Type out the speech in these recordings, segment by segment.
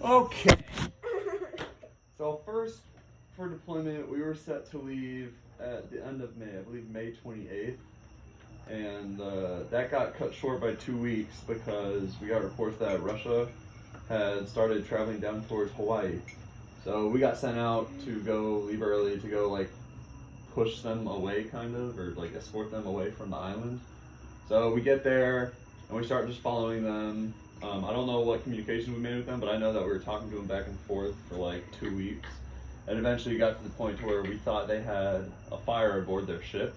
Okay. So first, for deployment, we were set to leave at the end of May, I believe May 28th. And that got cut short by 2 weeks because we got reports that Russia had started traveling down towards Hawaii. So we got sent out to go leave early to go like push them away kind of, or like escort them away from the island. So we get there and we start just following them. I don't know what communication we made with them, but I know that we were talking to them back and forth for like 2 weeks. And eventually got to the point to where we thought they had a fire aboard their ship.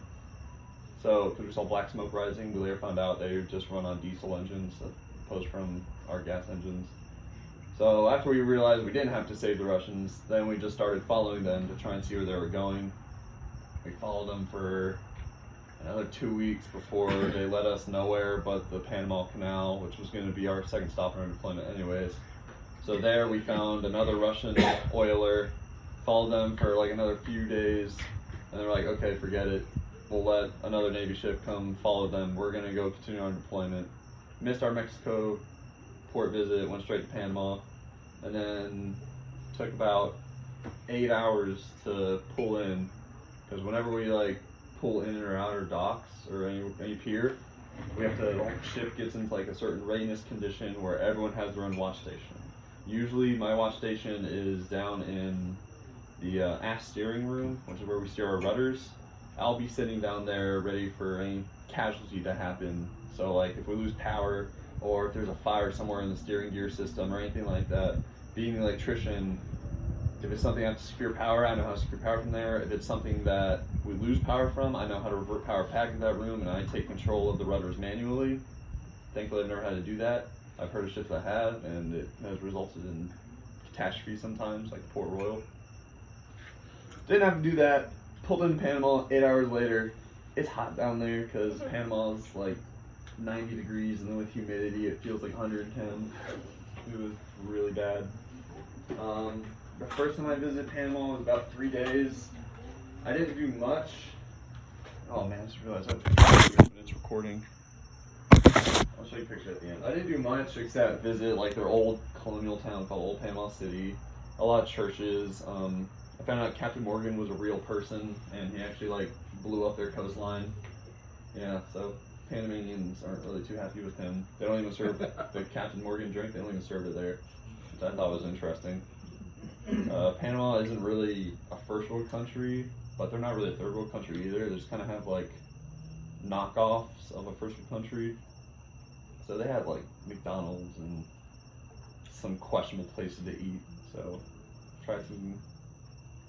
So, because we saw black smoke rising, we later found out they just run on diesel engines opposed from our gas engines. So after we realized we didn't have to save the Russians, then we just started following them to try and see where they were going. We followed them for another 2 weeks before they led us nowhere but the Panama Canal, which was going to be our second stop in our deployment anyways. So there we found another Russian oiler, followed them for like another few days, and they're like, okay, forget it. We'll let another Navy ship come follow them. We're going to go continue our deployment. Missed our Mexico port visit, went straight to Panama, and then took about 8 hours to pull in, because whenever we like pull in or out our docks or any pier, we have to, the ship gets into like a certain readiness condition where everyone has their own watch station. Usually my watch station is down in the aft steering room, which is where we steer our rudders. I'll be sitting down there ready for any casualty to happen. So like if we lose power or if there's a fire somewhere in the steering gear system or anything like that, being an electrician, if it's something I have to secure power, I know how to secure power from there. If it's something that we lose power from, I know how to revert power back to that room, and I take control of the rudders manually. Thankfully I've never had to do that. I've heard of ships that have, and it has resulted in catastrophe sometimes, like Port Royal. Didn't have to do that. Pulled in Panama 8 hours later. It's hot down there because Panama's like 90 degrees, and then with humidity it feels like 110. It was really bad. The first time I visited Panama was about 3 days. I didn't do much. Oh man, I just realized I have 2 minutes recording. I'll show you a picture at the end. I didn't do much except visit like their old colonial town called Old Panama City. A lot of churches. I found out Captain Morgan was a real person, and he actually like blew up their coastline. Yeah, so Panamanians aren't really too happy with him. They don't even serve the Captain Morgan drink. They don't even serve it there, which I thought was interesting. Panama isn't really a first world country, but they're not really a third world country either. They just kind of have like knockoffs of a first world country. So they have like McDonald's and some questionable places to eat. So try some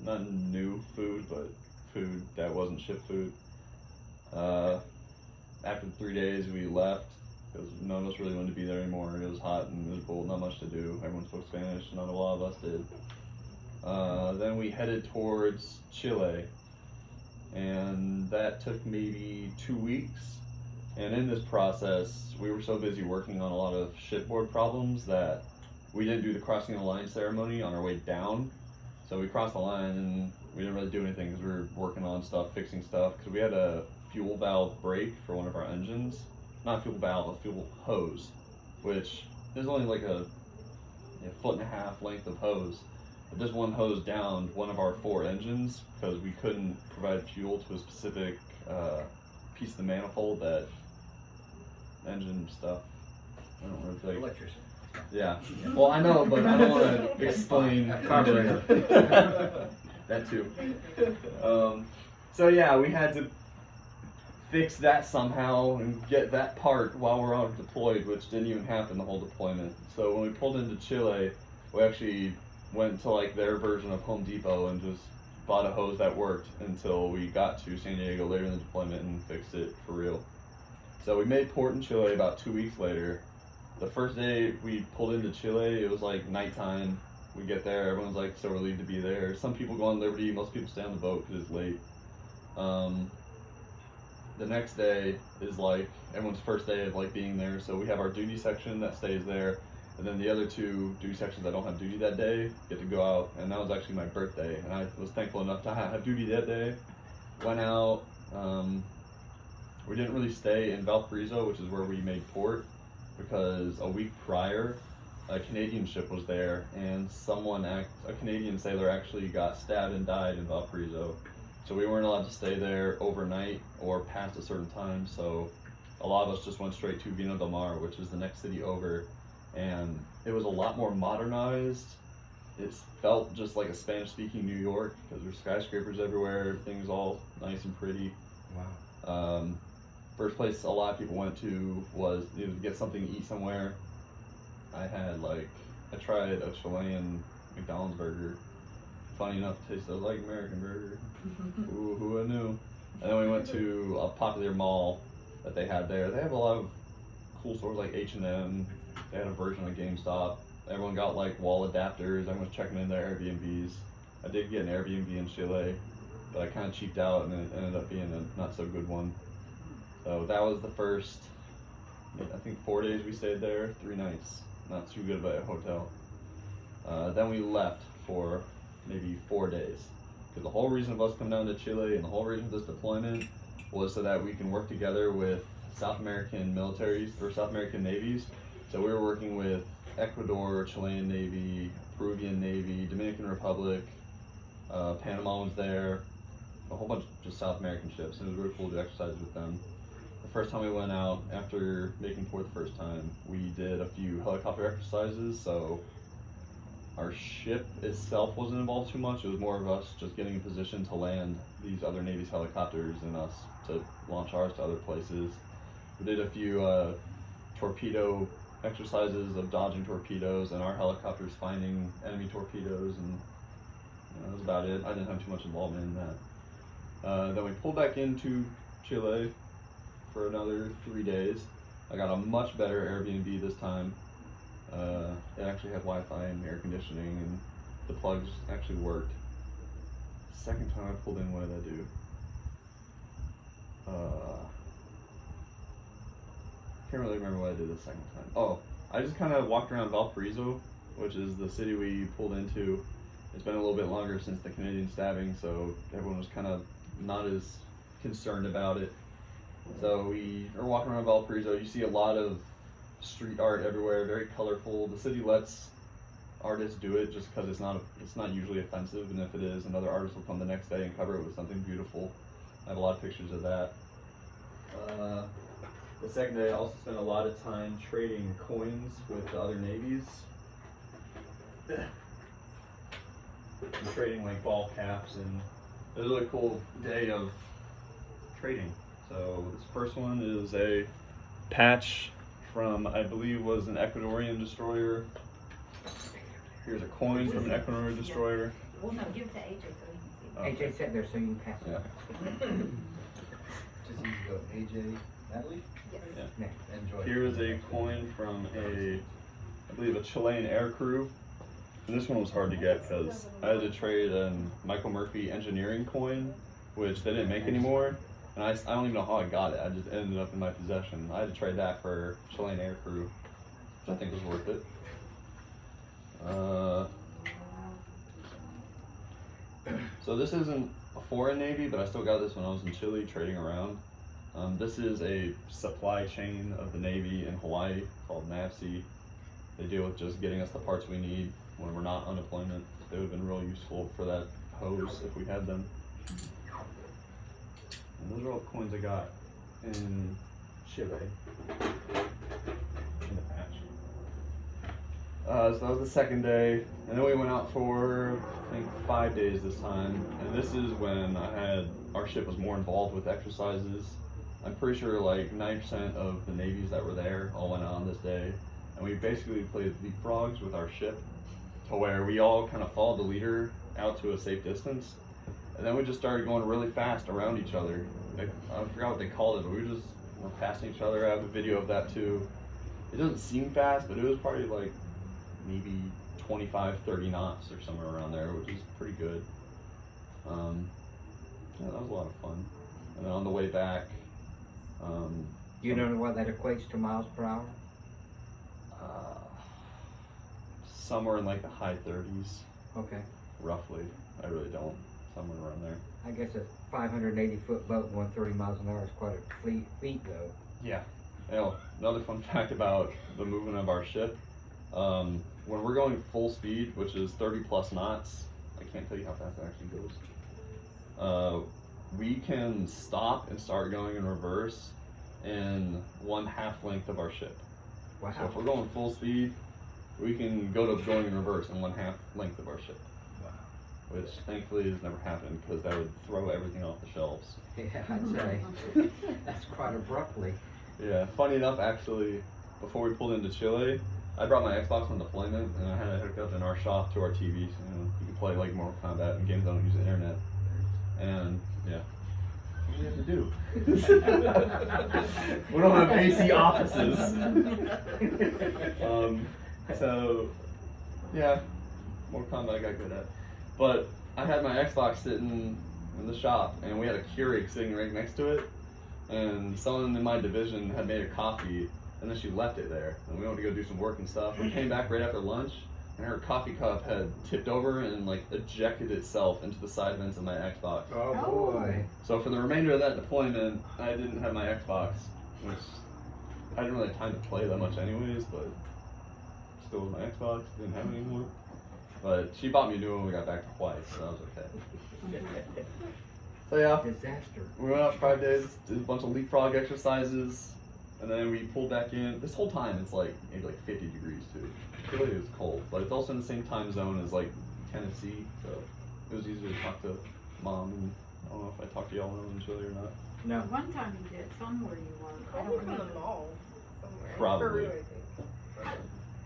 not new food, but food that wasn't ship food. After 3 days we left because none of us really wanted to be there anymore. It was hot and miserable, not much to do. Everyone spoke Spanish, not a lot of us did. Then we headed towards Chile, and that took maybe 2 weeks. And in this process, we were so busy working on a lot of shipboard problems that we didn't do the crossing the line ceremony on our way down. So we crossed the line and we didn't really do anything because we were working on stuff, fixing stuff, because we had a fuel valve break for one of our engines. Not fuel valve, a fuel hose, which is only like a 1.5 foot length of hose. But this one hose downed one of our 4 engines because we couldn't provide fuel to a specific piece of the manifold that engine stuff. I don't really like. Electrician. Yeah. Well, I know, but I don't want to explain. Carburetor. That too. So yeah, we had to fix that somehow and get that part while we're on deployed, which didn't even happen the whole deployment. So when we pulled into Chile, we actually went to like their version of Home Depot and just bought a hose that worked until we got to San Diego later in the deployment and fixed it for real. So we made port in Chile about 2 weeks later. The first day we pulled into Chile, it was like nighttime. We get there, everyone's like so relieved to be there. Some people go on Liberty, most people stay on the boat because it's late. The next day is like everyone's first day of like being there, so we have our duty section that stays there, and then the other 2 duty sections that don't have duty that day get to go out, and that was actually my birthday, and I was thankful enough to have duty that day. Went out. We didn't really stay in Valparaiso, which is where we made port, because a week prior a Canadian ship was there, and a Canadian sailor actually got stabbed and died in Valparaiso. So we weren't allowed to stay there overnight or past a certain time, so a lot of us just went straight to Vino del Mar, which is the next city over, and it was a lot more modernized. It felt just like a Spanish-speaking New York, because there's skyscrapers everywhere, everything's all nice and pretty. Wow. First place a lot of people went to was to get something to eat somewhere. I tried a Chilean McDonald's burger. Funny enough, it tasted like American burger. Ooh, who I knew? And then we went to a popular mall that they had there. They have a lot of cool stores like H&M. They had a version of GameStop. Everyone got like wall adapters. Everyone's checking in their Airbnbs. I did get an Airbnb in Chile, but I kind of cheaped out and it ended up being a not so good one. So that was the first, I think 4 days we stayed there, 3 nights. Not too good of a hotel. Then we left for maybe 4 days. Because the whole reason of us coming down to Chile and the whole reason for this deployment was so that we can work together with South American militaries or South American navies. So we were working with Ecuador, Chilean Navy, Peruvian Navy, Dominican Republic, Panama was there, a whole bunch of just South American ships. And it was really cool to exercise with them. The first time we went out, after making port the first time, we did a few helicopter exercises. So our ship itself wasn't involved too much. It was more of us just getting in position to land these other Navy's helicopters and us to launch ours to other places. We did a few torpedo exercises of dodging torpedoes and our helicopters finding enemy torpedoes, and that was about it. I didn't have too much involvement in that. Then we pulled back into Chile for another 3 days. I got a much better Airbnb this time. It actually had Wi-Fi and air conditioning, and the plugs actually worked. Second time I pulled in, what did I do? Can't really remember what I did the second time. Oh, I just kind of walked around Valparaiso, which is the city we pulled into. It's been a little bit longer since the Canadian stabbing, so everyone was kind of not as concerned about it. So we are walking around Valparaiso. You see a lot of street art everywhere, very colorful. The city lets artists do it just because it's not usually offensive, and if it is, another artist will come the next day and cover it with something beautiful. I have a lot of pictures of that. The second day, I also spent a lot of time trading coins with the other navies. And trading like ball caps, and it was a really cool day of trading. So this first one is a patch from, I believe, was an Ecuadorian destroyer. Here's a coin from an Ecuadorian destroyer. Well, no, give it to AJ so he can see. AJ sat there so you can pass it. Yeah. Just need to go AJ Natalie. Yes. Yeah. Enjoy. Here is a coin from I believe a Chilean air crew. And this one was hard to get because I had to trade a Michael Murphy engineering coin, which they didn't make anymore. And I don't even know how I got it. I just ended up in my possession. I had to trade that for Chilean air crew, which I think was worth it. So this isn't a foreign navy, but I still got this when I was in Chile trading around. This is a supply chain of the Navy in Hawaii called NAVSEA. They deal with just getting us the parts we need when we're not on deployment. They would have been real useful for that hose if we had them. And those are all the coins I got in Chile, in the patch. So that was the second day, and then we went out for, I think, 5 days this time. And this is when our ship was more involved with exercises. I'm pretty sure like 90% of the navies that were there all went out on this day. And we basically played leapfrogs with our ship to where we all kind of followed the leader out to a safe distance. And then we just started going really fast around each other. I forgot what they called it, but we just were passing each other. I have a video of that too. It doesn't seem fast, but it was probably like maybe 25, 30 knots or somewhere around there, which is pretty good. Yeah, that was a lot of fun. And then on the way back, You don't know what that equates to miles per hour? somewhere in like the high 30s, Okay. roughly. I really don't. Somewhere around there. I guess a 580-foot boat going 30 miles an hour is quite a feat, though. Yeah. You know, another fun fact about the movement of our ship When we're going full speed, which is 30 plus knots, I can't tell you how fast that actually goes. We can stop and start going in reverse in 1/2 length of our ship. Wow. So if we're going full speed, we can go to going in reverse in 1/2 length of our ship. Wow. Which thankfully has never happened because that would throw everything off the shelves. Yeah, I'd say. That's quite abruptly. Yeah, funny enough, actually, before we pulled into Chile, I brought my Xbox on deployment and I had it hooked up in our shop to our TV. So, you can play like Mortal Kombat and games that don't use the internet. And yeah, what do you have to do? We don't have AC offices. So yeah, Mortal Kombat I got good at. But I had my Xbox sitting in the shop and we had a Keurig sitting right next to it. And someone in my division had made a coffee and then she left it there. And we went to go do some work and stuff. We came back right after lunch and her coffee cup had tipped over and like ejected itself into the side vents of my Xbox. Oh boy. So for the remainder of that deployment, I didn't have my Xbox, which I didn't really have time to play that much anyways, but still with my Xbox, didn't have it anymore. But she bought me a new one when we got back twice, so that was okay. So yeah, Disaster. we went out for 5 days, did a bunch of leapfrog exercises, and then we pulled back in. This whole time it's like maybe like 50 degrees too. Really it was cold, but it's also in the same time zone as like Tennessee, so it was easier to talk to Mom, and I don't know if I talked to y'all when I was in Chile or not. No. One time you did, somewhere you were. I Probably don't from the remember. mall somewhere. Probably. Peru, I think.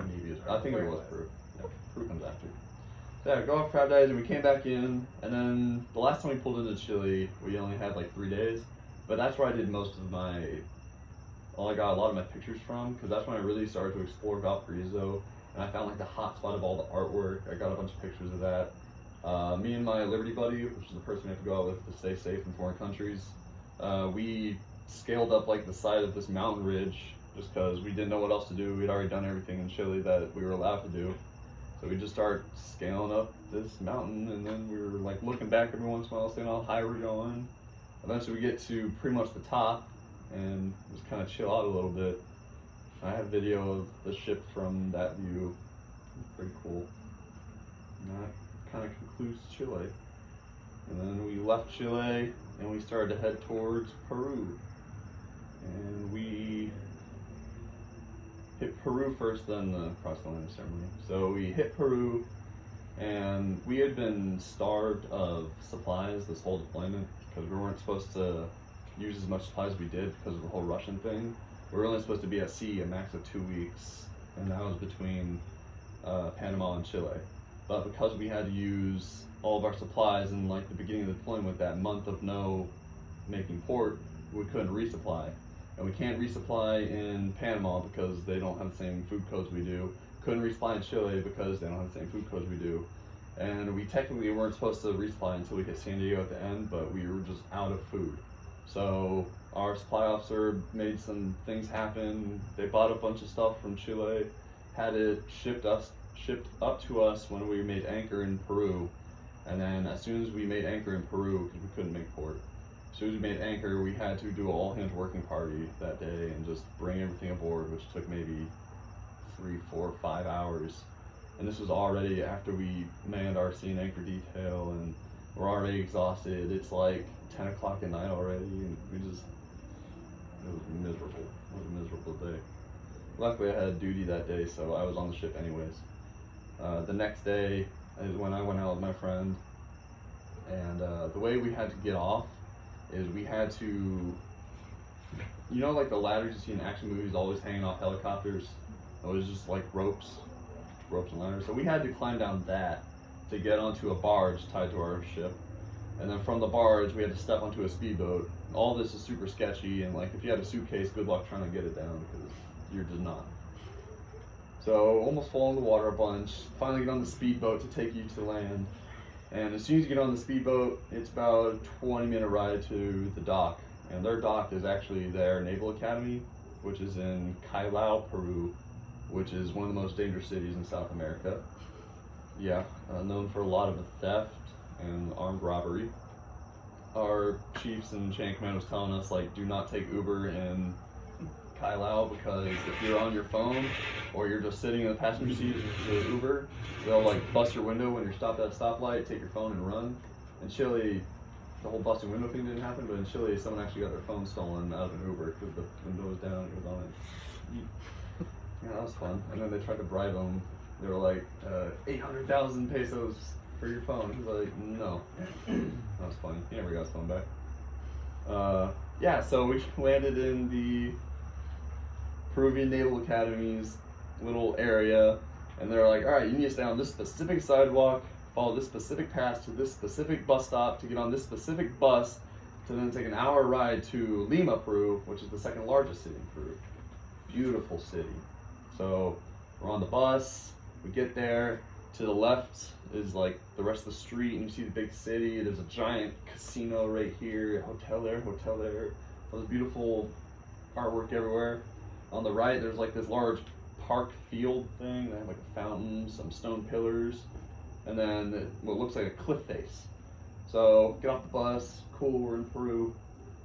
Maybe I think it was Peru. Yeah, Peru comes after. So yeah, go off for 5 days and we came back in, and then the last time we pulled into Chile, we only had like 3 days, but that's where I did most of my, I got a lot of my pictures from, because that's when I really started to explore Valparaiso, and I found like the hot spot of all the artwork. I got a bunch of pictures of that. Me and my Liberty buddy, which is the person we have to go out with to stay safe in foreign countries, we scaled up like the side of this mountain ridge just because we didn't know what else to do. We'd already done everything in Chile that we were allowed to do. So we just started scaling up this mountain, and then we were like looking back every once in a while, seeing how high we're going. Eventually we get to pretty much the top and just kind of chill out a little bit. I have video of the ship from that view. Pretty cool. And that kind of concludes Chile. And then we left Chile and we started to head towards Peru. And we hit Peru first, then the cross-landing ceremony. So we hit Peru, and we had been starved of supplies this whole deployment because we weren't supposed to use as much supplies as we did because of the whole Russian thing. We were only supposed to be at sea a max of 2 weeks, and that was between Panama and Chile. But because we had to use all of our supplies in like the beginning of the deployment with that month of no making port, we couldn't resupply. And we can't resupply in Panama because they don't have the same food codes we do. Couldn't resupply in Chile because they don't have the same food codes we do. And we technically weren't supposed to resupply until we hit San Diego at the end, but we were just out of food. So our supply officer made some things happen. They bought a bunch of stuff from Chile, had it shipped up to us when we made anchor in Peru. And then as soon as we made anchor in Peru, because we couldn't make port, as soon as we made anchor, we had to do an all-hands working party that day and just bring everything aboard, which took maybe 3, 4, 5 hours. And this was already after we manned our sea and anchor detail, and we're already exhausted. It's like 10 o'clock at night already, and it was miserable. It was a miserable day. Luckily, I had duty that day, so I was on the ship anyways. The next day is when I went out with my friend, and the way we had to get off is we had to, you know, like the ladders you see in action movies always hanging off helicopters? It was just like ropes and ladders. So we had to climb down that to get onto a barge tied to our ship. And then from the barge, we had to step onto a speedboat. All this is super sketchy, and like if you had a suitcase, good luck trying to get it down because you're just not. So almost fall in the water a bunch, finally get on the speedboat to take you to land. And as soon as you get on the speedboat, it's about a 20-minute ride to the dock. And their dock is actually their Naval Academy, which is in Callao, Peru, which is one of the most dangerous cities in South America. Yeah, known for a lot of theft and armed robbery. Our chiefs and chain command was telling us, like, do not take Uber in Kyle out because if you're on your phone or you're just sitting in the passenger seat of the Uber, they'll like bust your window when you're stopped at a stoplight, take your phone and run. In Chile, the whole busting window thing didn't happen, but in Chile, someone actually got their phone stolen out of an Uber because the window was down, it was on it. Yeah, that was fun. And then they tried to bribe him. They were like, 800,000 pesos for your phone. He was like, no. That was funny. He never got his phone back. Yeah, so we landed in the Peruvian Naval Academy's little area, and they're like, all right, you need to stay on this specific sidewalk, follow this specific path to this specific bus stop to get on this specific bus to then take an hour ride to Lima, Peru, which is the second largest city in Peru. Beautiful city. So we're on the bus, we get there, to the left is like the rest of the street and you see the big city. There's a giant casino right here, hotel there, all this beautiful artwork everywhere. On the right there's like this large park field thing. They have like a fountain, some stone pillars, and then what looks like a cliff face. So get off the bus, cool, we're in Peru.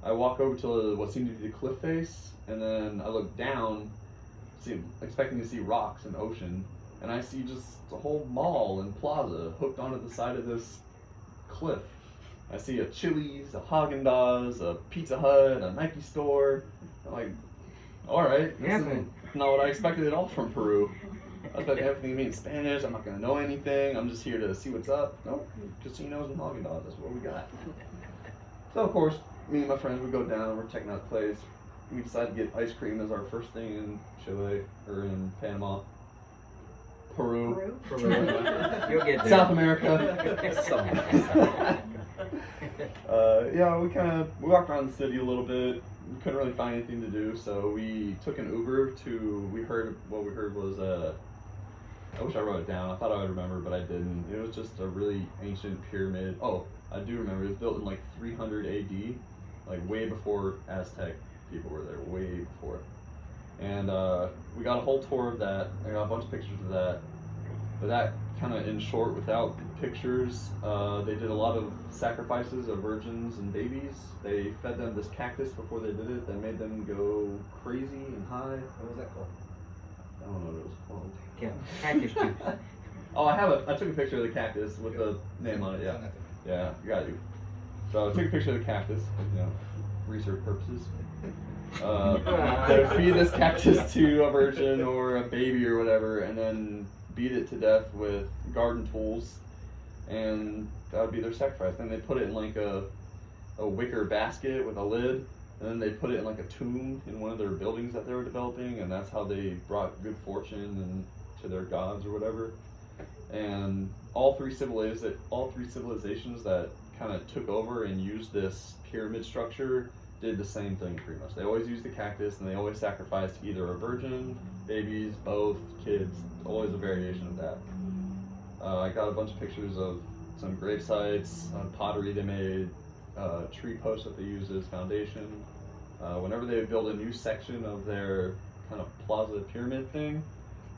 I walk over to what seemed to be the cliff face, and then I look down, expecting to see rocks and ocean, and I see just a whole mall and plaza hooked onto the side of this cliff. I see a Chili's, a Haagen-Dazs, a Pizza Hut, a Nike store. I'm like, alright, this is not what I expected at all from Peru. I expected everything to be in Spanish, I'm not going to know anything, I'm just here to see what's up. Nope, casinos and Haagen-Dazs, that's what we got. So of course, me and my friends would go down, we're checking out the place. We decided to get ice cream as our first thing in Chile, or in Panama. Peru. You'll get there. South America. Yeah, we walked around the city a little bit. We couldn't really find anything to do, so we took an Uber to. What we heard was I wish I wrote it down. I thought I would remember, but I didn't. It was just a really ancient pyramid. Oh, I do remember. It was built in like 300 AD, like way before Aztec people were there, way before. And we got a whole tour of that. I got a bunch of pictures of that. But that kind of in short, without pictures, they did a lot of sacrifices of virgins and babies. They fed them this cactus before they did it that made them go crazy and high. What was that called? I don't know what it was called. Yeah, cactus juice. Oh, I took a picture of the cactus with the name on it, yeah. Yeah, you gotta do. So I took a picture of the cactus, research purposes. They would feed this cactus to a virgin or a baby or whatever, and then beat it to death with garden tools, and that would be their sacrifice. Then they put it in like a wicker basket with a lid, and then they put it in like a tomb in one of their buildings that they were developing, and that's how they brought good fortune and to their gods or whatever. And all three civilizations that kind of took over and used this pyramid structure did the same thing pretty much. They always used the cactus, and they always sacrificed either a virgin, babies, both, kids, always a variation of that. I got a bunch of pictures of some grave sites, pottery they made, tree posts that they used as foundation. Whenever they would build a new section of their kind of plaza pyramid thing,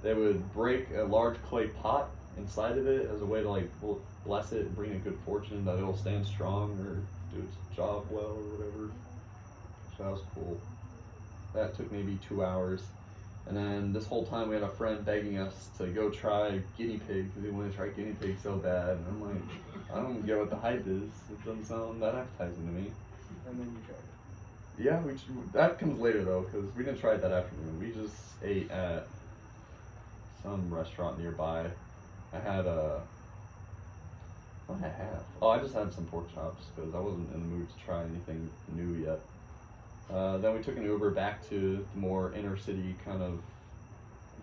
they would break a large clay pot inside of it as a way to like bless it and bring a good fortune that it'll stand strong or do its job well or whatever. So that was cool. That took maybe 2 hours. And then this whole time we had a friend begging us to go try guinea pig because he wanted to try guinea pig so bad. And I'm like, I don't get what the hype is. It doesn't sound that appetizing to me. And then you tried it. Yeah, that comes later though, because we didn't try it that afternoon. We just ate at some restaurant nearby. I had what did I have? Oh, I just had some pork chops because I wasn't in the mood to try anything new yet. Then we took an Uber back to the more inner city kind of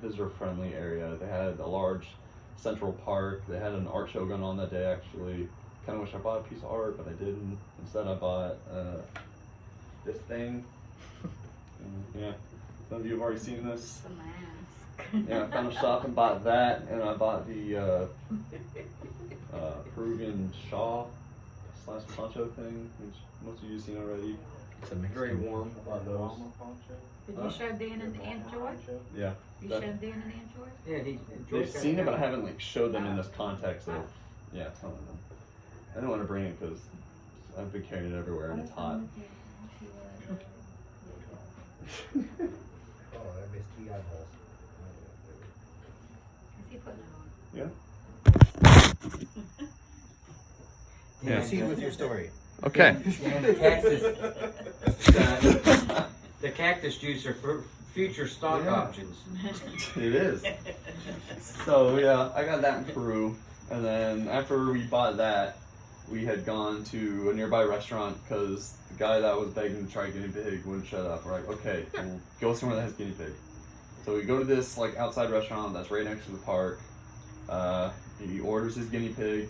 visitor-friendly area. They had a large central park. They had an art show going on that day actually. Kind of wish I bought a piece of art, but I didn't. Instead I bought this thing. Yeah, some of you have already seen this. The mask. Yeah, I found a shop and bought that, and I bought the Peruvian shawl / poncho thing, which most of you have seen already. It's very warm. About those. Did you show Dan and Aunt Joy? Yeah. You that- showed Dan and Aunt Joy? Yeah, They've seen it, but I haven't like showed them in this context of, telling them. I didn't want to bring it because I've been carrying it everywhere and it's hot. He has 3 eyeballs. Is he putting it on? Yeah. Proceed with your story. Okay. And the cactus juice are for future stock Yeah. options. It is. So yeah, I got that in Peru, and then after we bought that, we had gone to a nearby restaurant because the guy that was begging to try guinea pig wouldn't shut up. We're like, okay, we'll go somewhere that has guinea pig. So we go to this like outside restaurant that's right next to the park. He orders his guinea pig.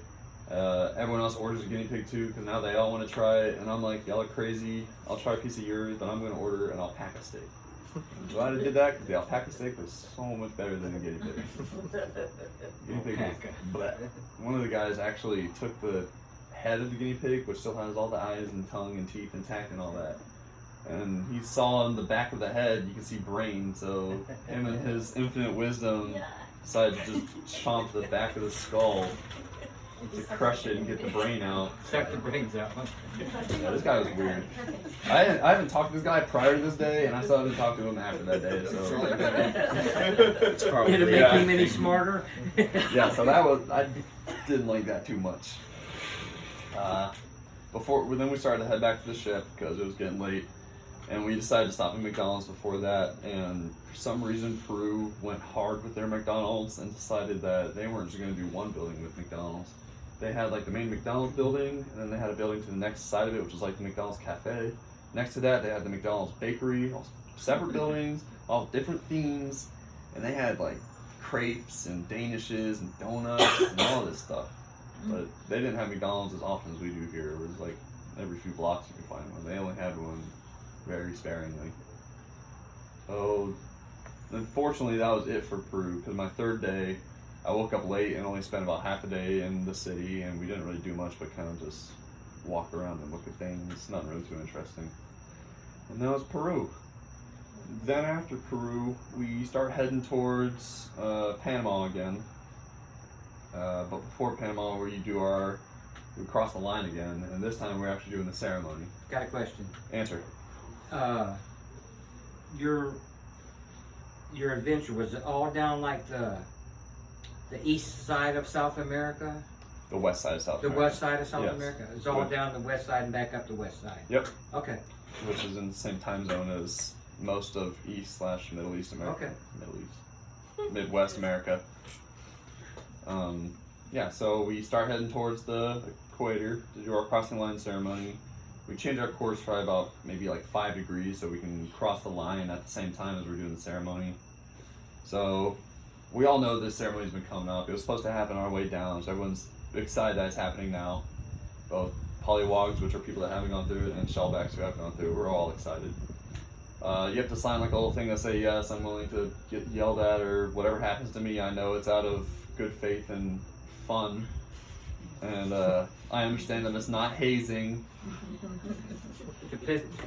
Everyone else orders a guinea pig too because now they all want to try it. And I'm like, y'all are crazy. I'll try a piece of yours, but I'm going to order an alpaca steak. I'm glad I did that because the alpaca steak was so much better than the guinea pig. Guinea pig was bleh. One of the guys actually took the head of the guinea pig, which still has all the eyes and tongue and teeth intact and all that. And he saw on the back of the head, you can see brain, so him and his infinite wisdom decided to just chomp the back of the skull to crush it and get the brain out. Suck the brains out. Yeah, this guy was weird. I haven't talked to this guy prior to this day, and I still haven't talked to him after that day, so. Did it make him any smarter? Yeah, so that was, I didn't like that too much. Then we started to head back to the ship because it was getting late, and we decided to stop at McDonald's before that. And for some reason, Peru went hard with their McDonald's and decided that they weren't just going to do one building with McDonald's. They had like the main McDonald's building, and then they had a building to the next side of it, which was like the McDonald's cafe. Next to that, they had the McDonald's bakery, all separate buildings, all different themes, and they had like crepes and danishes and donuts and all this stuff. But they didn't have McDonald's as often as we do here. It was like every few blocks you could find one. They only had one very sparingly. So unfortunately that was it for Peru, because my third day I woke up late and only spent about half a day in the city, and we didn't really do much but kind of just walk around and look at things. Nothing really too interesting. And that was Peru. Then after Peru, we start heading towards Panama again. But before Panama, we cross the line again, and this time we're actually doing the ceremony. Got a question. Answer. Your adventure, was it all down like the east side of South America? The west side of South The America. west side of South Yes. America? It's all down the west side and back up the west side? Yep. Okay. Which is in the same time zone as most of East/Middle East America. Okay. Middle East. Midwest America. Yeah, so we start heading towards the equator to do our crossing line ceremony. We change our course by about maybe like 5 degrees so we can cross the line at the same time as we're doing the ceremony. So we all know this ceremony's been coming up. It was supposed to happen on our way down, so everyone's excited that it's happening now. Both polywogs, which are people that haven't gone through it, and shellbacks who have gone through it. We're all excited. You have to sign like a little thing that say, yes, I'm willing to get yelled at, or whatever happens to me, I know it's out of good faith and fun. And I understand that it's not hazing. To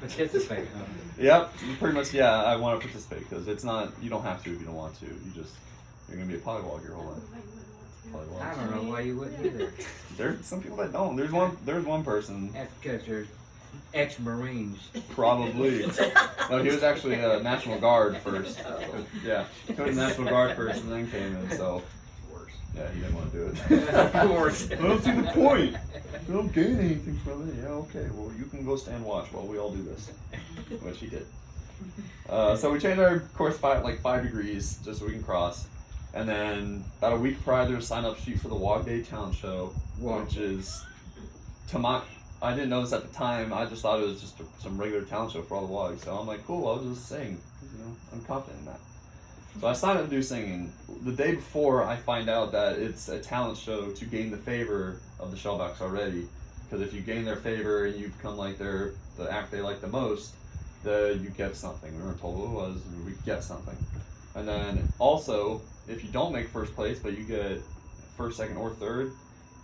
participate, huh? Yep, pretty much, yeah, I want to participate, because it's not, you don't have to if you don't want to. You're going to be a polywog your whole life. I don't know why you wouldn't either. There's some people that don't. There's one person. That's because they're ex-Marines. Probably. No, he was actually a National Guard first. Yeah, he was National Guard first and then came in, so. Yeah, he didn't want to do it. Of course. I don't see the point. You don't gain anything from it. Yeah, okay, well, you can go stand watch while we all do this. Which he did. So we changed our course like 5 degrees just so we can cross. And then about a week prior, there's a sign-up sheet for the Wog Day Talent Show, which is, I didn't know this at the time. I just thought it was just some regular talent show for all the wogs. So I'm like, cool, I'll just sing. You know, I'm confident in that. So I signed up to do singing. The day before, I find out that it's a talent show to gain the favor of the shellbacks already. Because if you gain their favor and you become like the act they like the most, you get something. We weren't told what it was, and we get something. And then also, if you don't make first place, but you get first, second, or third,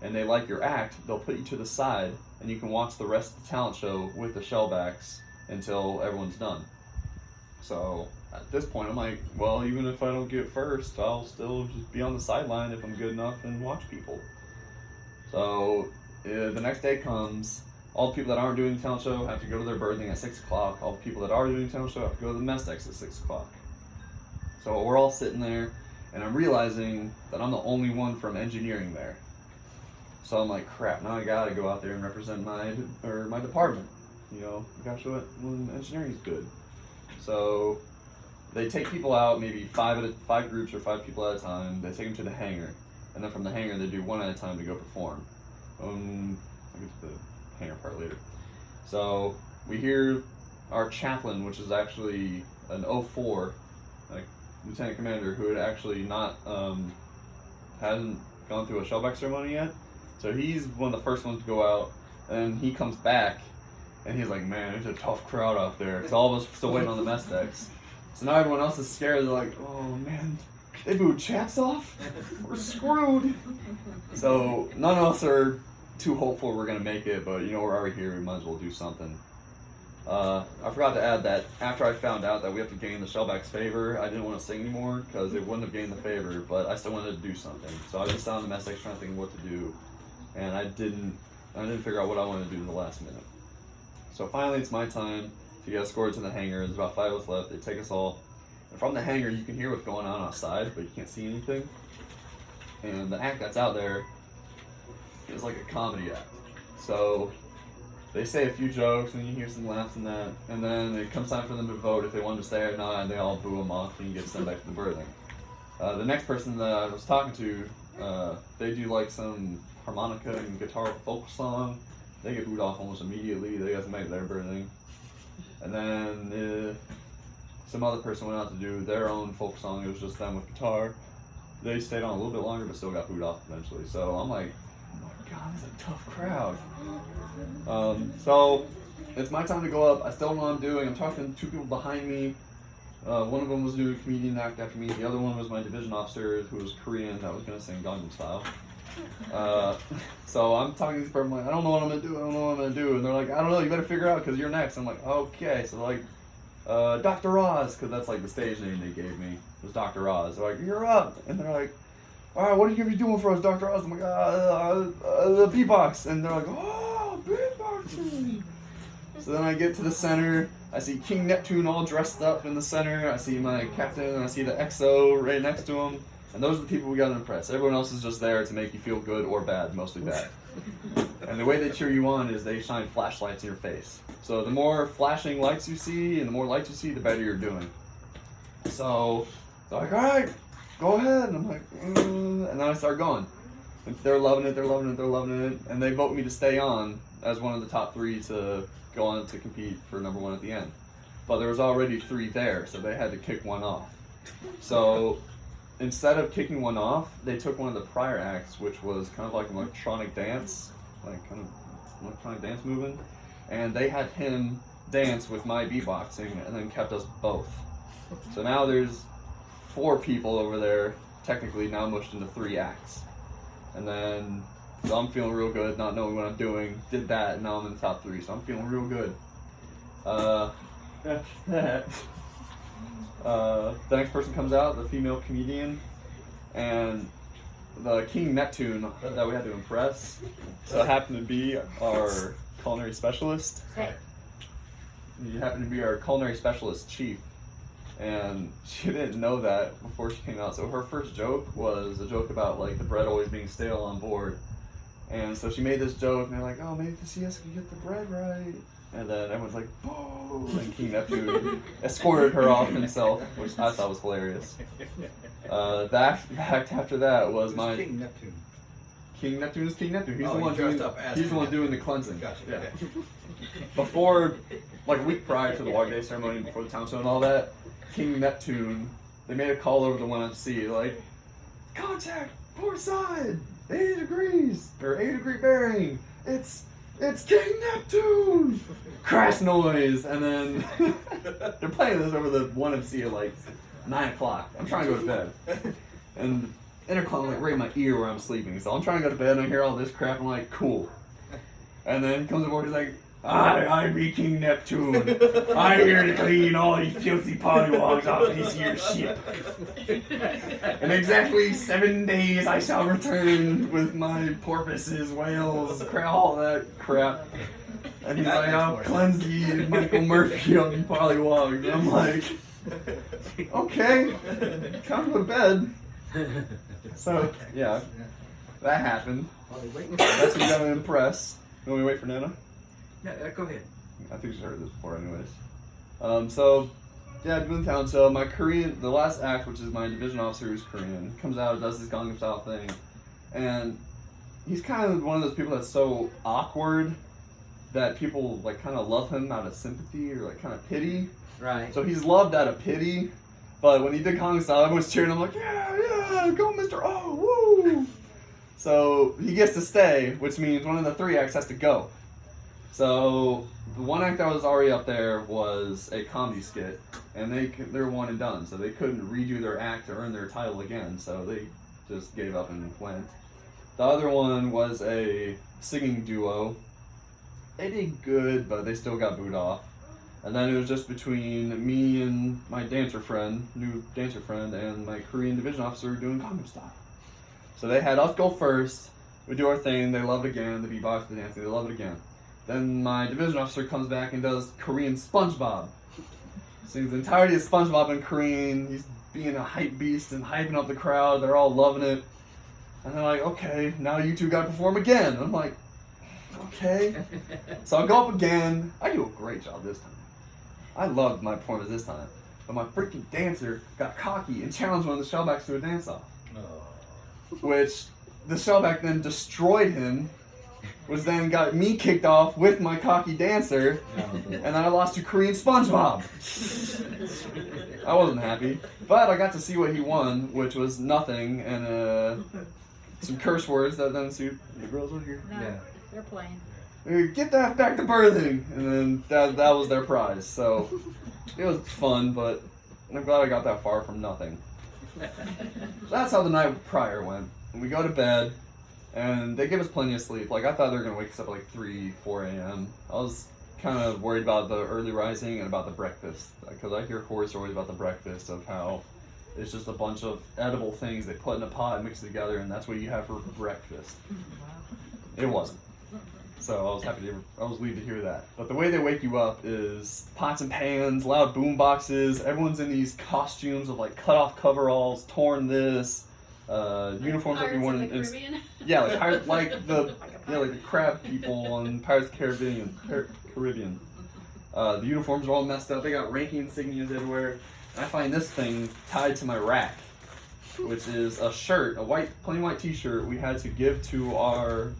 and they like your act, they'll put you to the side, and you can watch the rest of the talent show with the shellbacks until everyone's done. So at this point, I'm like, well, even if I don't get first, I'll still just be on the sideline if I'm good enough and watch people. So the next day comes, all the people that aren't doing the talent show have to go to their berthing at 6 o'clock. All the people that are doing the talent show have to go to the mess decks at 6 o'clock. So we're all sitting there, and I'm realizing that I'm the only one from engineering there. So I'm like, crap, now I gotta go out there and represent my department. You know, gotta show it when engineering's good. So they take people out, maybe five groups or 5 people at a time. They take them to the hangar, and then from the hangar they do one at a time to go perform. I'll get to the hangar part later. So we hear our chaplain, which is actually an 04, like lieutenant commander, who had actually not hadn't gone through a shellback ceremony yet. So he's one of the first ones to go out, and he comes back, and he's like, man, it's a tough crowd out there, because all of us are still waiting on the mess decks. So now everyone else is scared. They're like, oh man, they booed chaps off? We're screwed. So none of us are too hopeful we're going to make it, but you know, we're already here, we might as well do something. I forgot to add that after I found out that we have to gain the shellback's favor, I didn't want to sing anymore, because it wouldn't have gained the favor, but I still wanted to do something. So I was down the mess decks trying to think of what to do, and I didn't figure out what I wanted to do in the last minute. So finally it's my time to get escorted to the hangar. There's about 5 of us left. They take us all. And from the hangar, you can hear what's going on outside, but you can't see anything. And the act that's out there is like a comedy act. So they say a few jokes, and you hear some laughs and that. And then it comes time for them to vote if they want to stay or not, and they all boo them off and get sent back to the berthing. The next person that I was talking to, they do like some harmonica and guitar folk song. They get booed off almost immediately. They got to make their berthing. And then some other person went out to do their own folk song. It was just them with guitar. They stayed on a little bit longer, but still got booed off eventually. So I'm like, oh my god, it's a tough crowd. So it's my time to go up. I still don't know what I'm doing. I'm talking to 2 people behind me. One of them was doing a comedian act after me. The other one was my division officer, who was Korean, that was going to sing Gangnam Style. So I'm talking to this person, like, I don't know what I'm going to do. And they're like, I don't know, you better figure out, because you're next. I'm like, okay. So they're like, Dr. Roz, because that's like the stage name they gave me, was Dr. Roz. They're like, you're up. And they're like, all right, what are you going to be doing for us, Dr. Roz? I'm like, the beatbox. And they're like, oh, beatboxing. So then I get to the center. I see King Neptune all dressed up in the center. I see my captain, and I see the XO right next to him. And those are the people we gotta impress. Everyone else is just there to make you feel good or bad, mostly bad. And the way they cheer you on is they shine flashlights in your face. So the more flashing lights you see, and the more lights you see, the better you're doing. So they're like, all right, go ahead. And I'm like, and then I start going. And they're loving it, and they vote me to stay on as one of the top 3 to go on to compete for number 1 at the end. But there was already 3 there, so they had to kick one off. So instead of kicking one off, they took one of the prior acts, which was kind of like an electronic dance, movement, and they had him dance with my beatboxing, and then kept us both. So now there's 4 people over there, technically now mushed into 3 acts. And then, so I'm feeling real good, not knowing what I'm doing, did that, and now I'm in the top 3, so I'm feeling real good. After that, the next person comes out, the female comedian, and the King Neptune that we had to impress, so it happened to be our culinary specialist. He happened to be our culinary specialist chief, and she didn't know that before she came out. So her first joke was a joke about like the bread always being stale on board, and so she made this joke, and they're like, "Oh, maybe the CS can get the bread right." And then everyone's like, "Boo!" And King Neptune escorted her off himself, which I thought was hilarious. The act after that was my King Neptune. King Neptune is King Neptune. He's Oh, the one he dressed doing. up as He's the King one doing the Neptune. cleansing. Gotcha. Yeah. Okay. Before, like a week prior to the Water Day ceremony, before the town show and all that, King Neptune, they made a call over the 1MC, like, contact, port side, 80 degrees, or 80 degree bearing, it's King Neptune! Crash noise, and then they're playing this over the 1MC at like 9 o'clock. I'm trying to go to bed. And intercom like right in my ear where I'm sleeping, so I'm trying to go to bed and I hear all this crap, I'm like, cool. And then he comes aboard, he's like, I be King Neptune. I'm here to clean all these filthy pollywogs off this here ship. In exactly 7 days I shall return with my porpoises, whales, all that crap. And he's like, I'll cleanse you, Michael Murphy on you pollywogs. And I'm like, Okay, time to go to bed. So, yeah, that happened. That's what got me impressed. You want me to wait for Nana? No, go ahead. I think she's heard this before anyways. So, yeah, doing town. So my Korean, the last act, which is my division officer who's Korean, comes out, does this Gangnam Style thing. And he's kind of one of those people that's so awkward that people like kind of love him out of sympathy or like kind of pity. Right. So he's loved out of pity. But when he did Gangnam Style, everyone's cheering. I'm like, yeah, go Mr. Oh, woo! So he gets to stay, which means one of the 3 acts has to go. So the one act that was already up there was a comedy skit, and they're one and done, so they couldn't redo their act to earn their title again. So they just gave up and went. The other one was a singing duo. They did good, but they still got booed off. And then it was just between me and my dancer friend, new dancer friend, and my Korean division officer doing Gangnam Style. So they had us go first, we do our thing, they love it again, the beatbox, the dancing, they love it again. Then my division officer comes back and does Korean SpongeBob. Sings the entirety of SpongeBob in Korean, he's being a hype beast and hyping up the crowd, they're all loving it. And they're like, okay, now you two gotta perform again. I'm like, okay. So I go up again, I do a great job this time. I loved my performance this time. But my freaking dancer got cocky and challenged one of the shellbacks to a dance-off. Which the shellback then destroyed him, which then got me kicked off with my cocky dancer, and then I lost to Korean SpongeBob. I wasn't happy, but I got to see what he won, which was nothing, and some curse words that then ensued. The girls over here. No, Yeah. they're playing. Get that back to birthing, and then that was their prize. So it was fun, but I'm glad I got that far from nothing. That's how the night prior went. And we go to bed, and they give us plenty of sleep. Like, I thought they were going to wake us up at like 3, 4 a.m. I was kind of worried about the early rising and about the breakfast. Because I hear horror stories about the breakfast of how it's just a bunch of edible things they put in a pot and mix it together, and that's what you have for breakfast. It wasn't. So I was relieved to hear that. But the way they wake you up is pots and pans, loud boom boxes, everyone's in these costumes of like cut off coveralls, torn this, uniforms that you Pirates want of the Caribbean. yeah, like the crab people on Pirates of the Caribbean. The uniforms are all messed up, they got ranking insignias everywhere. And I find this thing tied to my rack, which is a shirt, plain white t-shirt we had to give to our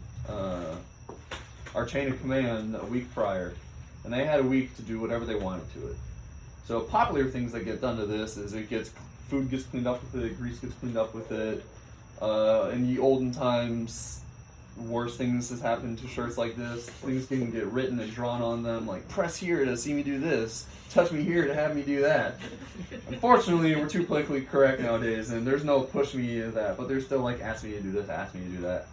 chain of command a week prior, and they had a week to do whatever they wanted to it. So popular things that get done to this is food gets cleaned up with it, grease gets cleaned up with it. In the olden times, worse things has happened to shirts like this. Things can get written and drawn on them, like press here to see me do this, touch me here to have me do that. Unfortunately, we're too politically correct nowadays, and there's no push me to that, but there's still like ask me to do this, ask me to do that.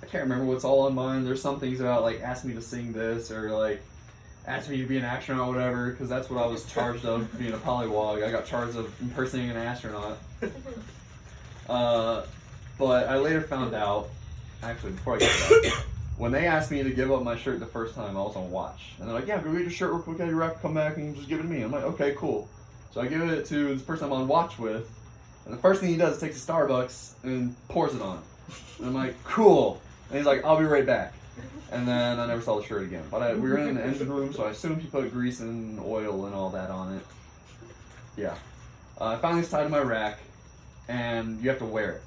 I can't remember what's all on mine. There's some things about like ask me to sing this or like ask me to be an astronaut or whatever, because that's what I was charged of, being a polywog. I got charged of impersonating an astronaut. But I later found out, actually before I get to that, when they asked me to give up my shirt the first time, I was on watch. And they're like, yeah, go get your shirt real quick, get your wrap, come back and just give it to me. I'm like, okay, cool. So I give it to this person I'm on watch with, and the first thing he does is takes a Starbucks and pours it on. And I'm like, cool. And he's like, I'll be right back. And then I never saw the shirt again. But we were in the engine room, so I assumed he put grease and oil and all that on it. Yeah. I finally it's tied to my rack, and you have to wear it.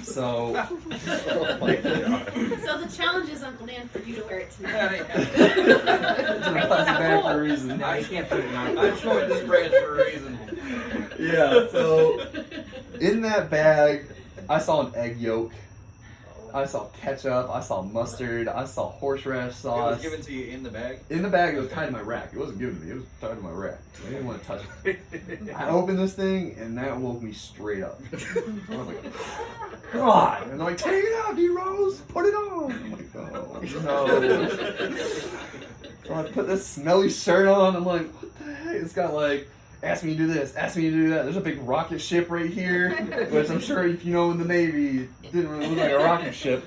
So, like, So the challenge is, Uncle Dan, for you to wear it tonight. it's in a plastic bag for a reason. No, you can't put it on. I joined this branch for a reason. Yeah, so in that bag, I saw an egg yolk. I saw ketchup, I saw mustard, I saw horseradish It sauce. was given to you in the bag? In the bag, it was tied to my rack. It wasn't given to me, it was tied to my rack. I didn't want to touch it. I opened this thing, and that woke me straight up. I was like, God! And they're like, take it out, DROZ! Put it on! I'm like, oh, no. So I put this smelly shirt on, I'm like, what the heck? It's got like, ask me to do this, ask me to do that. There's a big rocket ship right here, which I'm sure if you know in the Navy, it didn't really look like a rocket ship.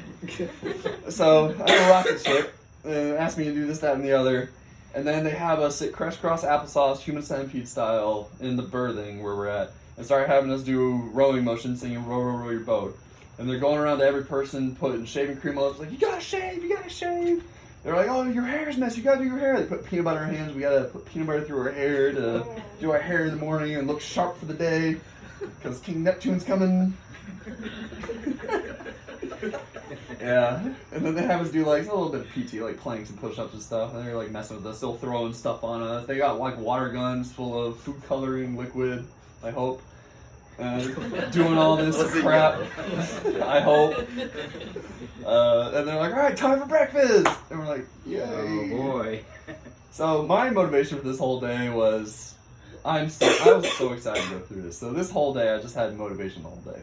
So I have a rocket ship, asked me to do this, that, and the other. And then they have us sit crisscross applesauce, human centipede style, in the berthing where we're at, and start having us do rowing motions, singing "Row, row, row your boat." And they're going around to every person, putting shaving cream all over, like, "You gotta shave, you gotta shave." They're like, "Oh, your hair's messy, you gotta do your hair." They put peanut butter in our hands. We gotta put peanut butter through our hair to do our hair in the morning and look sharp for the day, because King Neptune's coming. Yeah, and then they have us do like a little bit of PT, like planks and push-ups and stuff. And they're like messing with us, still throwing stuff on us. They got like water guns full of food coloring liquid, I hope. Doing all this crap, I hope. And they're like, "All right, time for breakfast," and we're like, "Yay!" Oh boy. So my motivation for this whole day was, I was so excited to go through this. So this whole day, I just had motivation the whole day.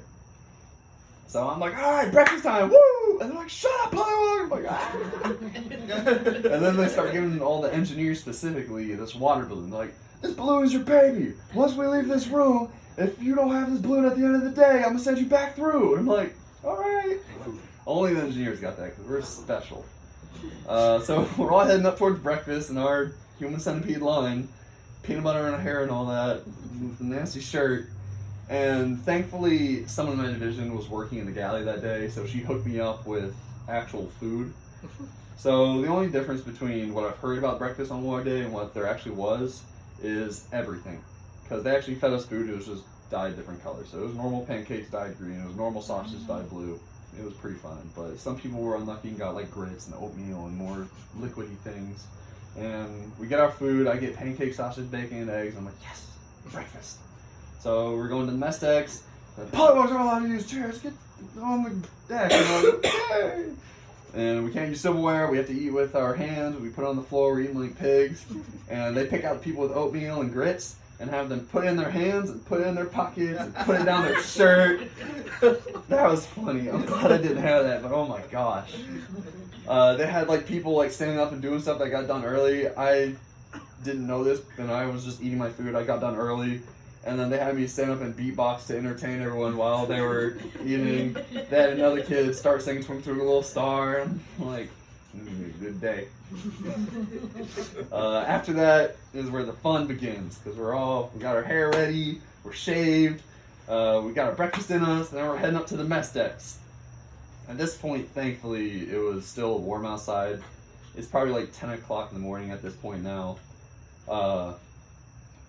So I'm like, "All right, breakfast time, woo!" And they're like, "Shut up, Pollywog!" I'm like, "Ah." And then they start giving all the engineers specifically this water balloon. They're like, "This balloon is your baby. Once we leave this room, if you don't have this balloon at the end of the day, I'm gonna send you back through." And I'm like, "All right." Only the engineers got that because we're special. So we're all heading up towards breakfast in our human centipede line, peanut butter in our hair and all that, with a nasty shirt. And thankfully, someone in my division was working in the galley that day, so she hooked me up with actual food. So the only difference between what I've heard about breakfast on War Day and what there actually was is everything. Because they actually fed us food, it was just dyed different colors. So it was normal pancakes dyed green, it was normal sausages dyed blue. It was pretty fun. But some people were unlucky and got like grits and oatmeal and more liquidy things. And we get our food, I get pancake, sausage, bacon, and eggs. I'm like, yes, breakfast. So we're going to the mess decks. Pollywog's not allowed to use chairs. Get on the deck. And I'm like, "Yay!" And we can't use silverware. We have to eat with our hands. We put it on the floor. We're eating like pigs. And they pick out people with oatmeal and grits and have them put it in their hands and put it in their pockets and put it down their shirt. That was funny. I'm glad I didn't have that, but oh my gosh. They had like people like standing up and doing stuff that got done early. I didn't know this, and I was just eating my food. I got done early. And then they had me stand up and beatbox to entertain everyone while they were eating. They had another kid start singing "Swing Through a Little Star." I'm like, good day. After that is where the fun begins, because we got our hair ready, we're shaved, we got our breakfast in us, and then we're heading up to the mess decks. At this point, thankfully, it was still warm outside. It's probably like 10 o'clock in the morning at this point now.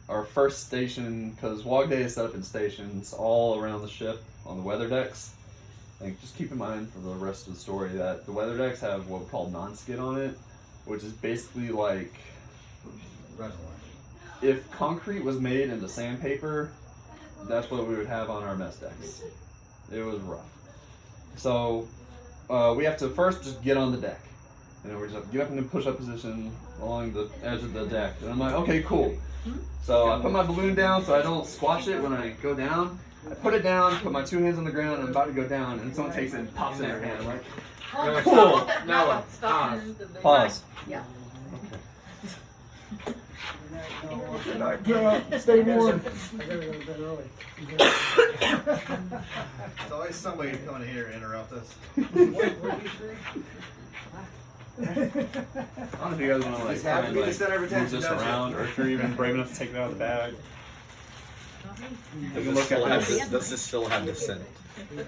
Our first station, because WOG Day is set up in stations all around the ship on the weather decks. And just keep in mind for the rest of the story that the weather decks have what we call non-skid on it, which is basically like if concrete was made into sandpaper, that's what we would have on our mess decks. It was rough. So we have to first just get on the deck. And then we just have to get up in the push-up position along the edge of the deck. And I'm like, okay, cool. So I put my balloon down so I don't squash it when I go down. I put it down, put my two hands on the ground, and I'm about to go down, and someone takes it and pops it in their hand. I'm like, cool. No, Stop. Pause. Yeah. Good night, girl. Stay warm. There's always somebody coming in here to interrupt us. I don't know if you guys want to like Just have try to be the and center of move attention, this don't you? around, or if you're even brave enough to take it out of the bag. You can Does look at this still have the scent?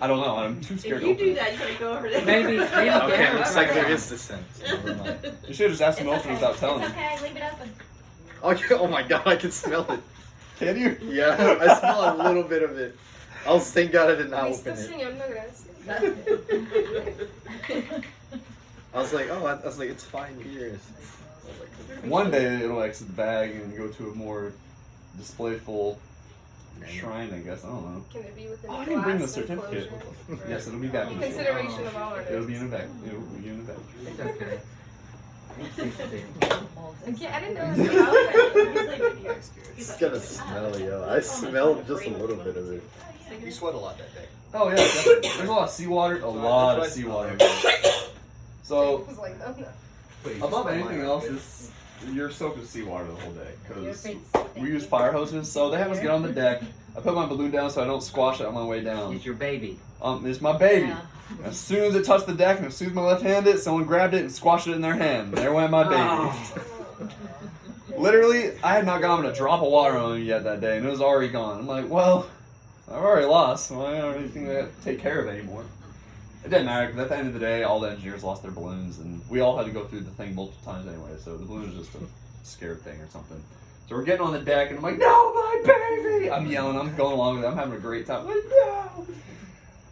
I don't know. I'm too scared If to you open do it. that, you gotta go over there. Maybe Okay, Darren looks was like right there now. is the scent. Never mind. You should have just asked him to open it without telling It's him. okay, leave it open. Okay, oh my god, I can smell it. Can you? Yeah, I smell a little bit of it. Oh, thank God I did not open it. I was like, it's fine here. One day it'll exit the bag and go to a more displayful shrine, I guess. I don't know. Can it be within Oh, I the didn't bring the glass certificate. enclosure? Yes, it'll be back. In consideration of all of It'll it. be in the bag. It'll be in the bag. It's okay. Yeah, I didn't know it was about that. It's gonna smell, yo. I smelled just a little bit of it. You sweat a lot that day. Oh yeah, definitely. There's a lot of seawater. A lot of seawater. So It was like, no, no. above anything else, you're soaked with seawater the whole day because we use fire hoses. So they have us get on the deck. I put my balloon down so I don't squash it on my way down. It's your baby. It's my baby. As soon as it touched the deck and as soon as my left hand hit, someone grabbed it and squashed it in their hand. There went my baby. Literally, I had not gotten a drop of water on me yet that day, and it was already gone. I'm like, well, I've already lost, so I don't really think I have to take care of it anymore. It didn't matter, because at the end of the day, all the engineers lost their balloons, and we all had to go through the thing multiple times anyway, so the balloon was just a scared thing or something. So we're getting on the deck, and I'm like, no, my baby! I'm yelling, I'm going along with it, I'm having a great time. I'm like, no! And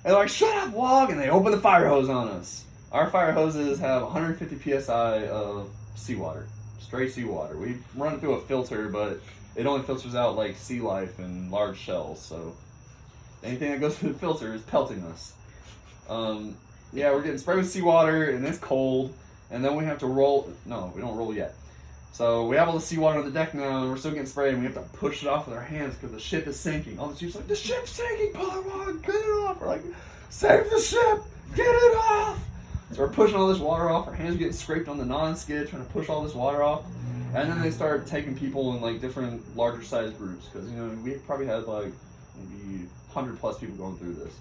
they're like, shut up, Wog! And they open the fire hose on us. Our fire hoses have 150 psi of seawater, straight seawater. We run it through a filter, but it only filters out like sea life and large shells, so anything that goes through the filter is pelting us. Yeah, we're getting sprayed with seawater, and it's cold, and then we have to roll. No, we don't roll yet. So we have all the seawater on the deck now, and we're still getting sprayed, and we have to push it off with our hands because the ship is sinking. All the chiefs are like, the ship's sinking, pull it on, get it off. We're like, save the ship, get it off. So we're pushing all this water off. Our hands are getting scraped on the non-skid, trying to push all this water off. And then they start taking people in like different larger sized groups, because you know we probably had like maybe 100 plus people going through this.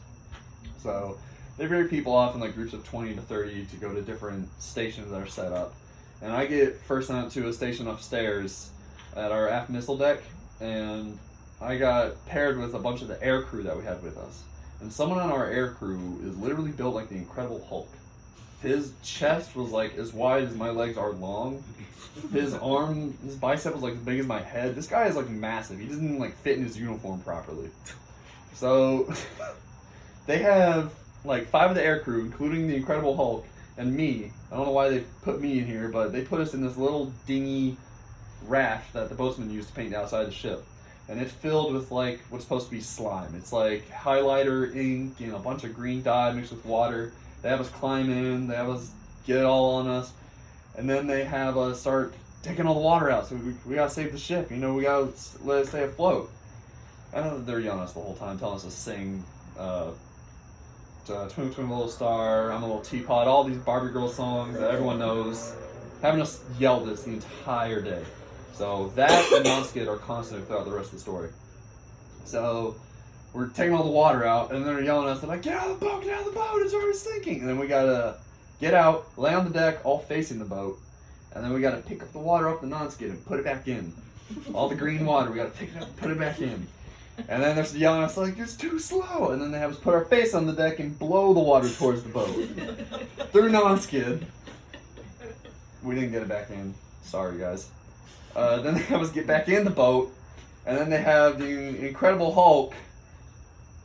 So they vary people off in like groups of 20 to 30 to go to different stations that are set up. And I get first sent to a station upstairs at our aft missile deck, and I got paired with a bunch of the air crew that we had with us. And someone on our air crew is literally built like the Incredible Hulk. His chest was like as wide as my legs are long. His bicep was like as big as my head. This guy is like massive. He doesn't like fit in his uniform properly. So they have like 5 of the air crew, including the Incredible Hulk and me. I don't know why they put me in here, but they put us in this little dingy raft that the boatsmen used to paint the outside of the ship. And it's filled with like what's supposed to be slime. It's like highlighter ink and a bunch of green dye mixed with water. They have us climb in, they have us get it all on us, and then they have us start taking all the water out. So we gotta save the ship, you know, we gotta let it stay afloat. I know that they're yelling at us the whole time, telling us to sing Twinkle Twinkle Little Star, I'm a Little Teapot, all these Barbie girl songs that everyone knows, having us yell this the entire day. So that and non-skid are constant throughout the rest of the story. So we're taking all the water out, and they're yelling at us, they're like, get out of the boat, it's already sinking. And then we gotta get out, lay on the deck, all facing the boat, and then we gotta pick up the water off the non-skid and put it back in. All the green water, we gotta pick it up and put it back in. And then they're yelling at us like, it's too slow. And then they have us put our face on the deck and blow the water towards the boat. Through non-skid. We didn't get it back in. Sorry, guys. Then they have us get back in the boat, and then they have the Incredible Hulk.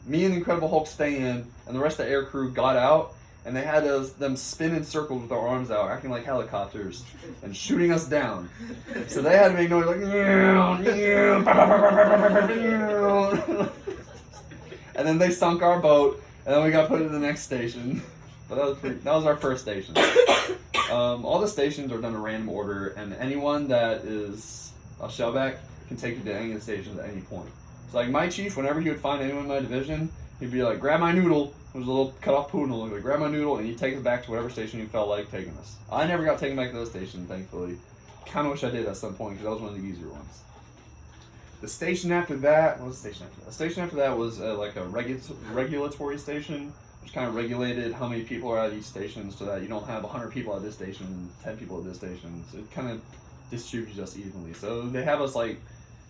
Me and the Incredible Hulk stay in, and the rest of the air crew got out, and they had them spin in circles with their arms out, acting like helicopters, and shooting us down. So they had to make noise like, and then they sunk our boat, and then we got put to the next station. But that was our first station. All the stations are done in random order, and anyone that is a shellback can take you to any of the stations at any point. So like my chief, whenever he would find anyone in my division, he'd be like, grab my noodle. There was a little cut off poodle. He'd like, grab my noodle, and he'd take us back to whatever station he felt like taking us. I never got taken back to those stations, thankfully. Kind of wish I did at some point, because that was one of the easier ones. The station after that, what was the station after that? The station after that was like a regulatory station, which kind of regulated how many people are at each station, so that you don't have 100 people at this station and 10 people at this station. So it kind of distributes us evenly. So they have us like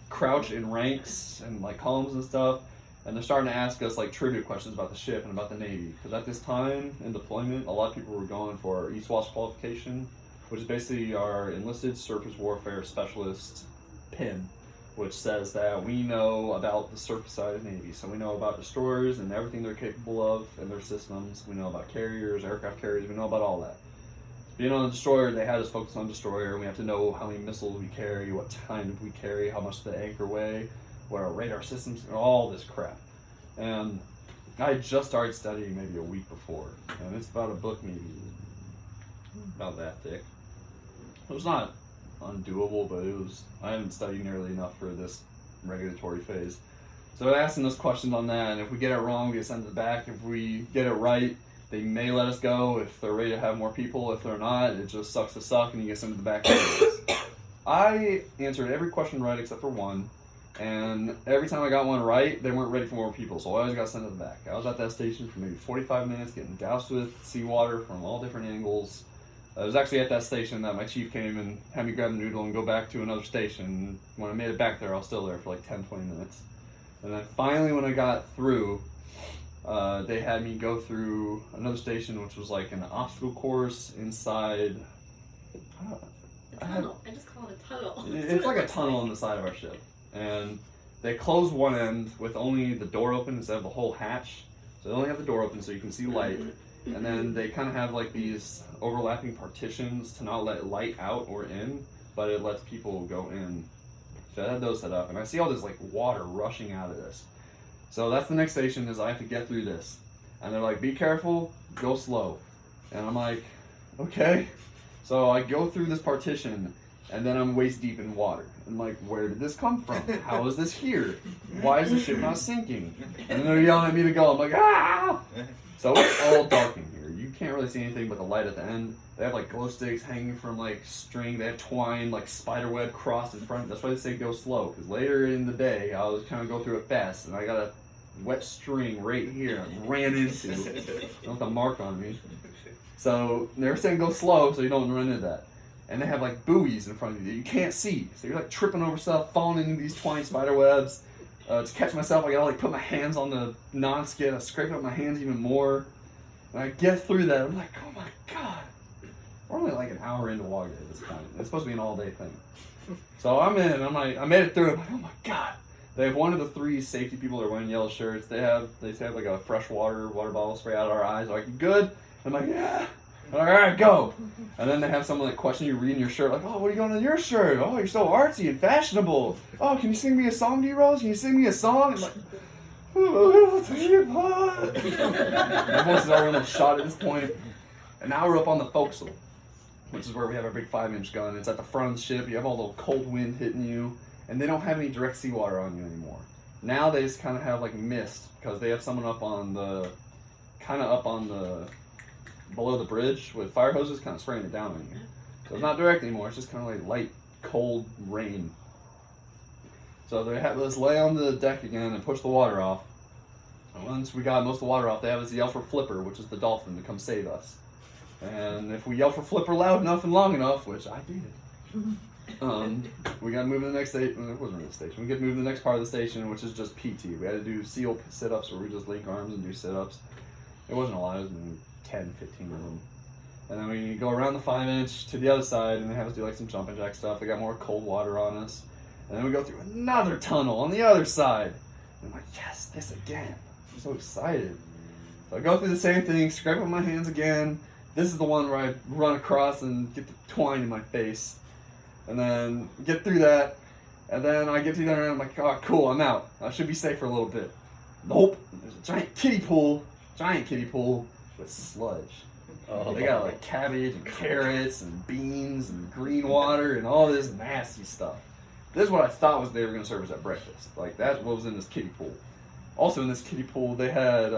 crouch in ranks and like columns and stuff, and they're starting to ask us like trivia questions about the ship and about the Navy, because at this time in deployment a lot of people were going for our ESWAS qualification, which is basically our Enlisted Surface Warfare Specialist PIN, which says that we know about the surface side of the Navy. So we know about destroyers and everything they're capable of and their systems. We know about carriers, aircraft carriers, we know about all that. Being on a destroyer, they had us focus on destroyer. We have to know how many missiles we carry, what kind we carry, how much the anchor weigh, what our radar systems, all this crap. And I just started studying maybe a week before, and it's about a book maybe about that thick. It was not undoable, but I haven't studied nearly enough for this regulatory phase. So asking us questions on that, and if we get it wrong, we get sent it back. If we get it right, they may let us go if they're ready to have more people. If they're not, it just sucks to suck, and you get sent to the back. I answered every question right except for one, and every time I got one right, they weren't ready for more people, so I always got sent to the back. I was at that station for maybe 45 minutes, getting doused with seawater from all different angles, I was actually at that station that my chief came and had me grab the noodle and go back to another station. When I made it back there, I was still there for like 10, 20 minutes. And then finally when I got through, they had me go through another station, which was like an obstacle course inside. Tunnel. I just call it a tunnel. It's like a tunnel on the side of our ship. And they closed one end with only the door open instead of the whole hatch. So they only have the door open so you can see light. And then they kind of have like these overlapping partitions to not let light out or in, but it lets people go in. So I had those set up, and I see all this like water rushing out of this. So that's the next station is I have to get through this. And they're like, be careful, go slow. And I'm like, okay. So I go through this partition, and then I'm waist deep in water. I'm like, where did this come from? How is this here? Why is the ship not sinking? And then they're yelling at me to go. I'm like, ah! So it's all dark in here. You can't really see anything but the light at the end. They have like glow sticks hanging from like string. They have twine, like spider web crossed in front. That's why they say go slow. Because later in the day, I was trying to go through it fast, and I got a wet string right here. I ran into with a mark on me. So they were saying go slow so you don't run into that. And they have like buoys in front of you that you can't see. So you're like tripping over stuff, falling into these twine spider webs. To catch myself, I gotta like put my hands on the non-skid. I scrape up my hands even more. And I get through that. I'm like, oh my god. We're only like an hour into Wagga at this point. It's supposed to be an all-day thing. So I'm in. I'm like, I made it through. I'm like, oh my god. They have one of the 3 safety people that are wearing yellow shirts. They have like a fresh water bottle spray out of our eyes. They're like, you good? I'm like, yeah. I'm like, all right, go. And then they have someone like question you reading your shirt, like, oh, what are you going on your shirt? Oh, you're so artsy and fashionable. Oh, can you sing me a song, DROZ? Can you sing me a song? I'm like, oh, my voice is already almost shot at this point. And now we're up on the forecastle, which is where we have our big 5-inch gun. It's at the front of the ship. You have all the cold wind hitting you, and they don't have any direct seawater on you anymore. Now they just kind of have like mist because they have someone up on the below the bridge with fire hoses kind of spraying it down on you. So it's not direct anymore, it's just kind of like light, cold rain. So they have us lay on the deck again and push the water off. And once we got most of the water off, they have us yell for Flipper, which is the dolphin, to come save us. And if we yell for Flipper loud enough and long enough, which I did, we got to move to the next station. It wasn't really a station. We get to move to the next part of the station, which is just PT. We had to do SEAL sit-ups where we just link arms and do sit-ups. It wasn't a lot, it was maybe 10, 15 of them. And then we go around the 5-inch to the other side, and they have us do like some jumping jack stuff. They got more cold water on us. And then we go through another tunnel on the other side. And I'm like, yes, this again. I'm so excited. So I go through the same thing, scrape up my hands again. This is the one where I run across and get the twine in my face. And then get through that. And then I get to the other end, I'm like, oh, cool, I'm out. I should be safe for a little bit. Nope. There's a giant kiddie pool with sludge. Oh. They got like cabbage and carrots and beans and green water and all this nasty stuff. This is what I thought was they were going to serve us at breakfast. Like that's what was in this kiddie pool. Also in this kiddie pool, they had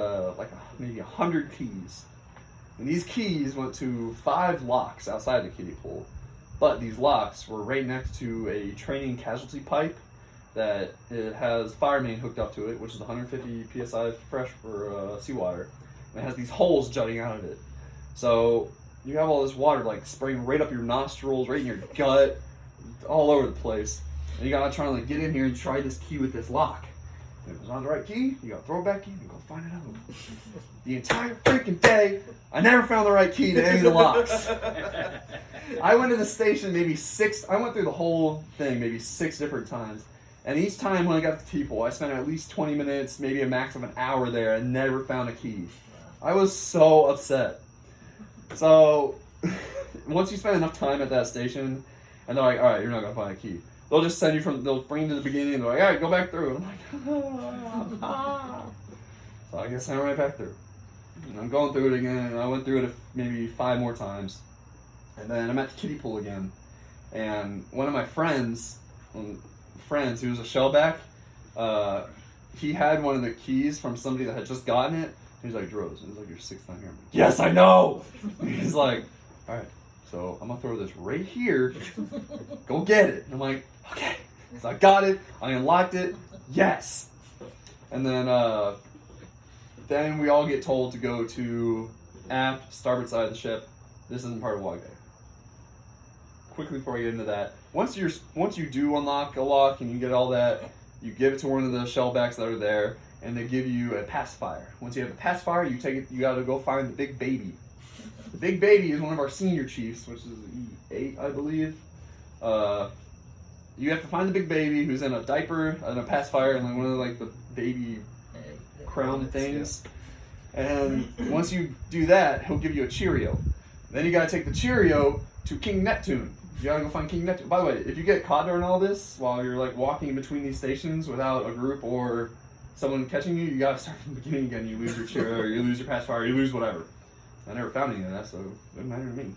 maybe 100 keys. And these keys went to 5 locks outside the kiddie pool. But these locks were right next to a training casualty pipe that it has fire main hooked up to it, which is 150 psi fresh for seawater. And it has these holes jutting out of it. So you have all this water like spraying right up your nostrils, right in your gut, all over the place. And you gotta try to like get in here and try this key with this lock. And if it's not the right key, you gotta throw it back in and go find another one. The entire freaking day, I never found the right key to any of the locks. I went to the station I went through the whole thing maybe 6 different times. And each time when I got to the T-pool, I spent at least 20 minutes, maybe a max of an hour there and never found a key. I was so upset. So, once you spend enough time at that station, and they're like, alright, you're not going to find a key. They'll just send you they'll bring you to the beginning, and they're like, alright, go back through. And I'm like, So I guess I went right back through. And I'm going through it again, and I went through it maybe 5 more times. And then I'm at the kiddie pool again. And one of my friends, who was a shellback, he had one of the keys from somebody that had just gotten it. He's like, DROZ, it was like your 6th time here. I'm like, yes, I know! He's like, alright, so I'm gonna throw this right here. Go get it. And I'm like, okay. So I got it, I unlocked it, yes! And then we all get told to go to aft, starboard side of the ship. This isn't part of Wagga. quickly before I get into that, once you do unlock a lock and you get all that, you give it to one of the shellbacks that are there, and they give you a pacifier. Once you have a pacifier, you take it. You got to go find the big baby. The big baby is one of our senior chiefs, which is E8, I believe. You have to find the big baby who's in a diaper and a pacifier and like one of like the baby crown things. And once you do that, he'll give you a Cheerio. Then you gotta take the Cheerio to King Neptune. You gotta go find King Neptune. By the way, if you get caught during all this while you're like walking in between these stations without a group or someone catching you, you gotta start from the beginning again. You lose your Cheerio, or you lose your pacifier, you lose whatever. I never found any of that, so it doesn't matter to me.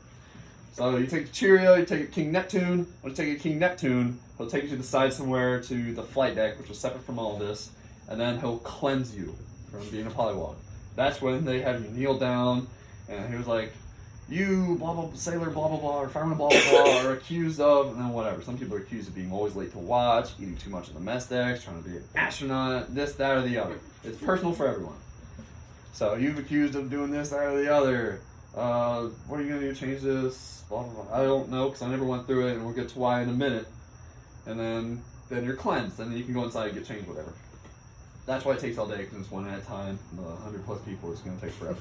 So you take the Cheerio, you take it to King Neptune. Once you take it to King Neptune, he'll take you to the side somewhere to the flight deck, which is separate from all of this, and then he'll cleanse you from being a polywog. That's when they have you kneel down, and he was like, you blah blah sailor blah blah blah or fireman blah blah blah are accused of, and then whatever. Some people are accused of being always late to watch, eating too much of the mess decks, trying to be an astronaut, this, that, or the other. It's personal for everyone. So you've accused of doing this, that, or the other. What are you gonna do to change this? Blah blah blah. I don't know because I never went through it, and we'll get to why in a minute. And then you're cleansed, and then you can go inside and get changed, whatever. That's why it takes all day because it's one at a time. 100+ people, it's gonna take forever.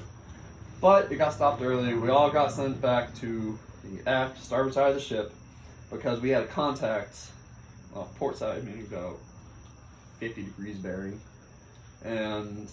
But it got stopped early. We all got sent back to the aft starboard side of the ship because we had a contact off port side, meaning about 50 degrees bearing, and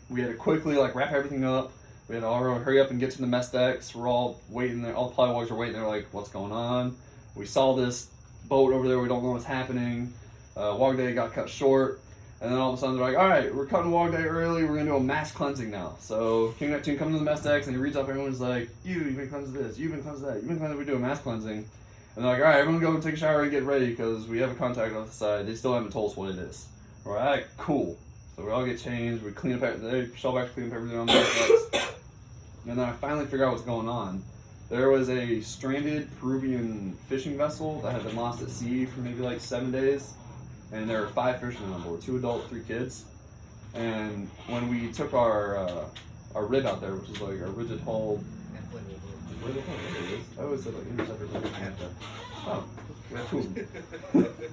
we had to quickly like wrap everything up. We had to all hurry up and get to the mess decks. We're all waiting there. All the polywogs are waiting there, like, what's going on? We saw this boat over there. We don't know what's happening. Wog day got cut short. And then all of a sudden they're like, all right, we're cutting Wog day early. We're going to do a mass cleansing now. So King Neptune comes to the mess decks and he reads up. Everyone's like, you've been cleansed this. You've been cleansed that. You've been cleansed. We do a mass cleansing. And they're like, all right, everyone go and take a shower and get ready because we have a contact off the side. They still haven't told us what it is. All right, cool. So we all get changed. We clean up. The shellbacks clean up everything on the mess decks. And then I finally figure out what's going on. There was a stranded Peruvian fishing vessel that had been lost at sea for maybe like 7 days. And there were 5 fishermen on board, 2 adults, 3 kids. And when we took our rib out there, which is like a rigid hull, I always said like interceptor. Oh, yeah, cool.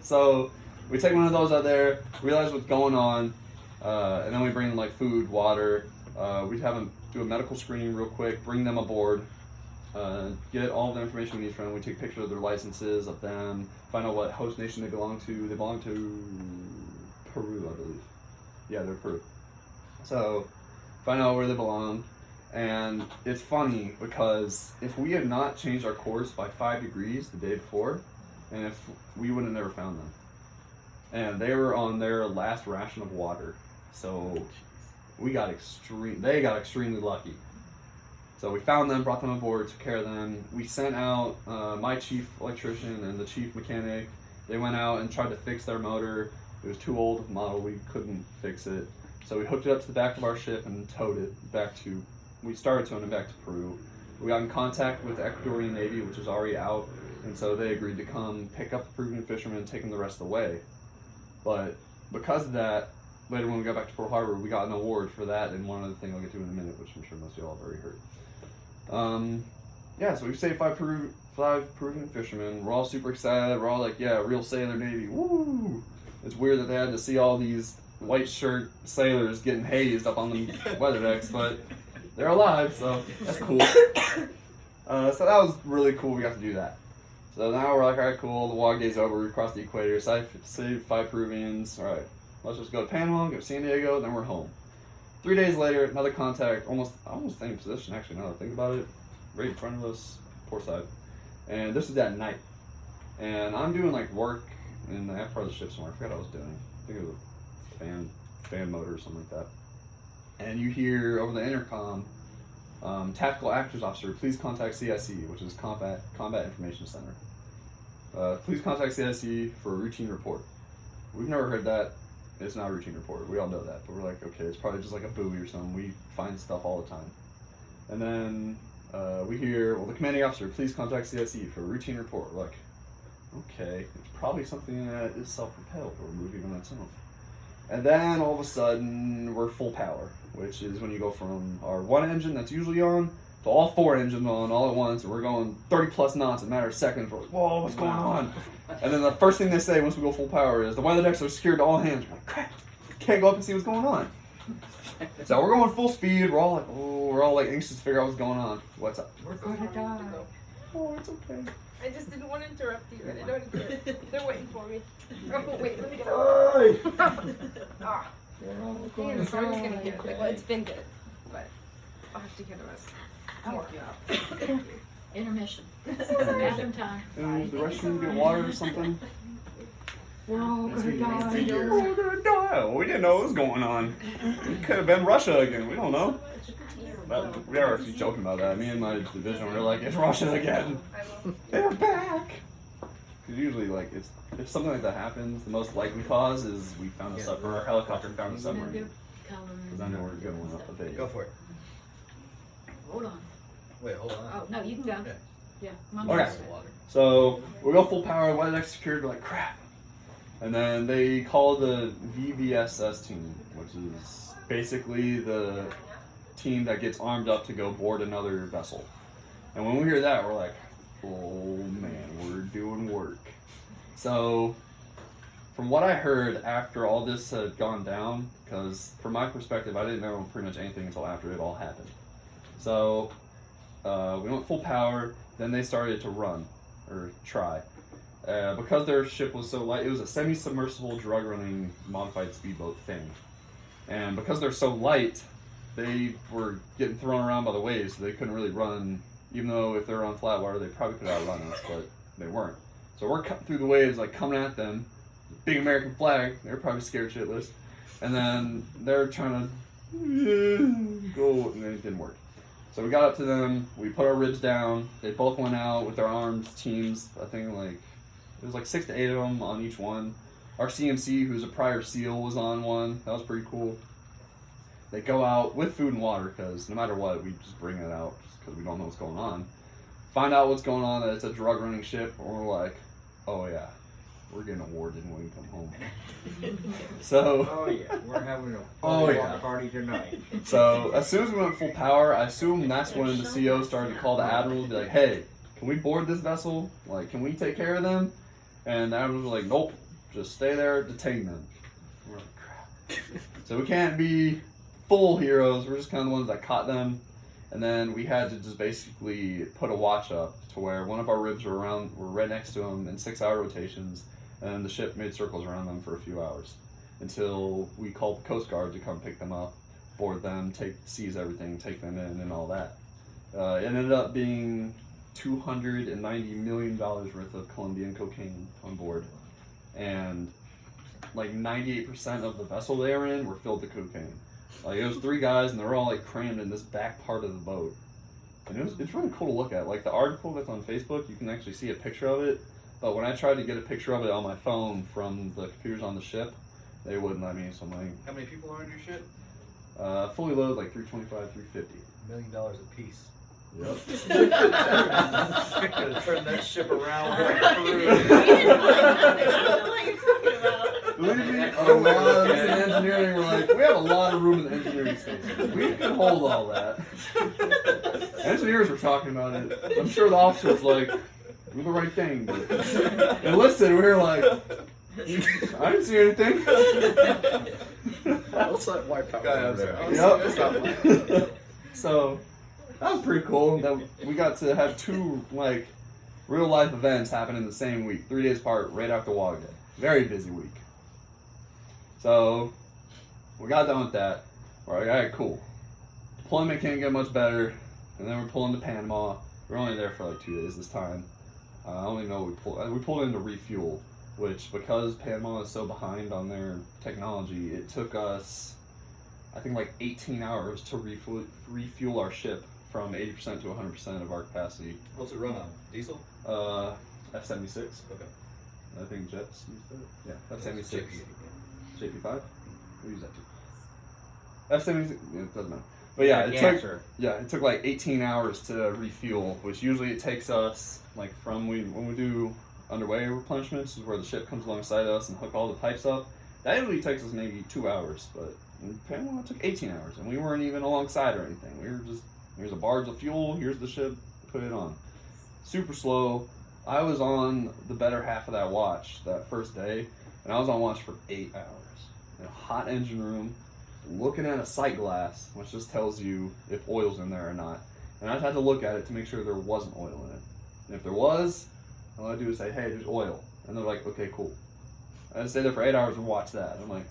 So we take one of those out there, realize what's going on, and then we bring like food, water. We have them do a medical screening real quick, bring them aboard, get all the information we need from them. We take pictures of their licenses, of them, find out what host nation they belong to. They belong to Peru, I believe. Yeah, they're Peru. So, find out where they belong. And it's funny because if we had not changed our course by 5 degrees the day before, and if we would have never found them. And they were on their last ration of water. So they got extremely lucky. So we found them, brought them aboard, took care of them. We sent out my chief electrician and the chief mechanic. They went out and tried to fix their motor. It was too old of a model, we couldn't fix it. So we hooked it up to the back of our ship and towed it back to, we started towing it back to Peru. We got in contact with the Ecuadorian Navy, which was already out, and so they agreed to come pick up the Peruvian fishermen and take them the rest of the way. But because of that, later when we got back to Pearl Harbor, we got an award for that, and one other thing I'll get to in a minute, which I'm sure most of y'all have already heard. Yeah, so we saved 5 Peruvian fishermen. We're all super excited. We're all like, yeah, real sailor Navy, woo! It's weird that they had to see all these white shirt sailors getting hazed up on the weather decks, but they're alive, so that's cool. So that was really cool. We got to do that. So now we're like, all right, cool. The Wog day's over. We crossed the equator. So I saved 5 Peruvians. All right, let's just go to Panama, go to San Diego, then we're home. 3 days later, another contact, almost same position actually. Now that I think about it, right in front of us, port side. And this is at night. And I'm doing like work in the aft part of the ship somewhere. I forgot what I was doing. I think it was a fan motor or something like that. And you hear over the intercom, Tactical Actors Officer, please contact CIC, which is Combat Information Center. Please contact CIC for a routine report. We've never heard that. It's not a routine report. We all know that. But we're like, okay, it's probably just like a buoy or something. We find stuff all the time. And then we hear, well, the commanding officer, please contact CIC for a routine report. We're like, okay, it's probably something that is self-propelled or moving on its own. And then all of a sudden, we're full power, which is when you go from our one engine that's usually on So all 4 engines on all at once, and we're going 30 plus knots in a matter of seconds. We're like, whoa, what's going on? And then the first thing they say once we go full power is the weather decks are secured to all hands. We're like, crap, can't go up and see what's going on. So we're going full speed. We're all like anxious to figure out what's going on. What's up? We're gonna die. Oh, it's okay. I just didn't want to interrupt you. I didn't want to do it. They're waiting for me. Oh, wait, let me get Hey! Ah, dang, the song's gonna hear it. Like, well, it's been good, but I'll have to hear the rest. More. Thank you. Intermission. Bathroom time. And the rest of you get water or something? We're all Nice gonna meeting you. die. We're all gonna die. Well, we didn't know what was going on. It could have been Russia again. We don't know. But we were actually joking about that. Me and my division were like, it's Russia again. They're back. Because usually, like, if something like that happens, the most likely cause is we found a submarine, our helicopter found a submarine. Because I know we're going up the video. Go for it. Hold on. Wait, hold on. Oh, no, you can go. Yeah. Yeah. Come Okay. on. Water. So we go full power, weather deck secured, we're like, crap. And then they call the VVSS team, which is basically the team that gets armed up to go board another vessel. And when we hear that, we're like, oh man, we're doing work. So from what I heard after all this had gone down, because from my perspective, I didn't know pretty much anything until after it all happened. So we went full power, then they started to run, or try. Because their ship was so light, it was a semi-submersible drug-running modified speedboat thing. And because they're so light, they were getting thrown around by the waves, so they couldn't really run. Even though if they were on flat water, they probably could outrun us, but they weren't. So we're cutting through the waves, like coming at them, big American flag. They're probably scared shitless, and then they're trying to go, and it didn't work. So we got up to them. We put our ribs down. They both went out with their armed teams. I think like it was like 6 to 8 of them on each one. Our CMC, who's a prior SEAL, was on one. That was pretty cool. They go out with food and water because no matter what, we just bring it out just because we don't know what's going on. Find out what's going on, that it's a drug running ship, and we're like, oh yeah, we're getting awarded when we come home. So, Oh yeah, we're having a Oh, yeah. party tonight. so as soon as we went full power, I assume that's when the CO started to call the admiral and be like, hey, can we board this vessel? Like, can we take care of them? And the admiral was like, nope, just stay there, detain them. We're like, crap. So we can't be full heroes, we're just kind of the ones that caught them. And then we had to just basically put a watch up to where one of our ribs were right next to them in 6-hour rotations, and the ship made circles around them for a few hours until we called the Coast Guard to come pick them up, board them, seize everything, take them in, and all that. It ended up being $290 million worth of Colombian cocaine on board, and like 98% of the vessel they were in were filled with cocaine. Like it was 3 guys, and they were all like crammed in this back part of the boat, and it's really cool to look at. Like the article that's on Facebook, you can actually see a picture of it. But when I tried to get a picture of it on my phone from the computers on the ship, they wouldn't let me. So I'm like, How many people are on your ship? fully loaded like 325, 350. $1 million a piece. Yep. Gotta turn that ship around. Believe me, a lot of us in engineering were like, we have a lot of room in the engineering station. We can hold all that. Engineers were talking about it. I'm sure the officer was like, do the right thing. But enlisted, we were like, I didn't see anything. Let's let white power. God, I'm over sorry. there. Yep. So that was pretty cool that we got to have 2 like real life events happen in the same week, 3 days apart, right after WOG Day. Very busy week. So we got done with that. We're like, alright, cool. Deployment can't get much better. And then we're pulling to Panama. We're only there for like 2 days this time. I only know we pulled in to refuel, which because Panama is so behind on their technology, it took us, I think, like 18 hours to refuel our ship from 80% to 100% of our capacity. What's it run on? Diesel? F-76. Okay. I think jets used it. Yeah, F-76. JP5? We use that too. F-76, yeah, it doesn't matter. But yeah, it took like 18 hours to refuel, which usually it takes us, like from when we do underway replenishments, is where the ship comes alongside us and hook all the pipes up. That usually takes us maybe 2 hours, but in Panama it took 18 hours, and we weren't even alongside or anything. We were just Here's a barge of fuel. Here's the ship. Put it on. Super slow. I was on the better half of that watch that first day, and I was on watch for 8 hours in a hot engine room, looking at a sight glass, which just tells you if oil's in there or not. And I just had to look at it to make sure there wasn't oil in it. And if there was, all I do is say, hey, there's oil. And they're like, okay, cool. I just stay there for 8 hours and watch that. I'm like,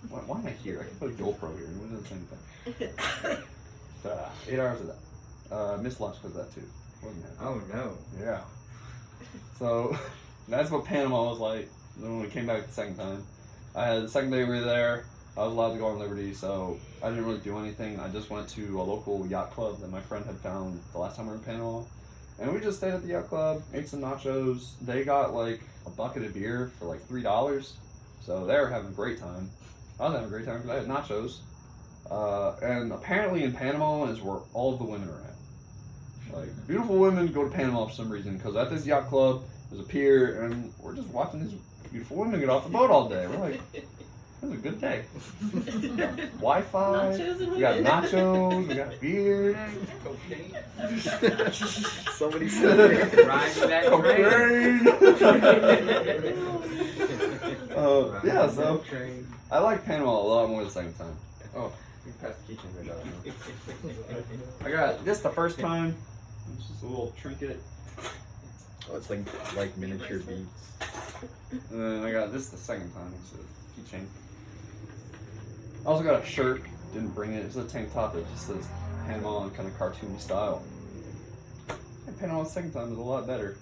why am I here? I can put a GoPro here and we do the same thing. 8 hours of that. Missed lunch because of that too. Wasn't happy. Oh no. Yeah. So that's what Panama was like. Then when we came back the second time, I had the second day we were there. I was allowed to go on Liberty, so I didn't really do anything. I just went to a local yacht club that my friend had found the last time we were in Panama. And we just stayed at the yacht club, ate some nachos. They got like a bucket of beer for like $3. So they were having a great time. I was having a great time because I had nachos. And apparently in Panama is where all of the women are at. Like, beautiful women go to Panama for some reason, because at this yacht club, there's a pier, and we're just watching these beautiful women get off the boat all day. We're like, it was a good day. Wi-Fi, Nachos and we got women. nachos, we got beer. Cocaine. Somebody said it. Riding that train. Yeah, so I like Panama a lot more the second time. Oh, you passed the keychain right out. I got this the first time. It's just a little trinket. Oh, it's like miniature beads. And then I got this the second time. It's a keychain. I also got a shirt. Didn't bring it. It's a tank top that just says Panama in kind of cartoony style. And Panama the second time was a lot better.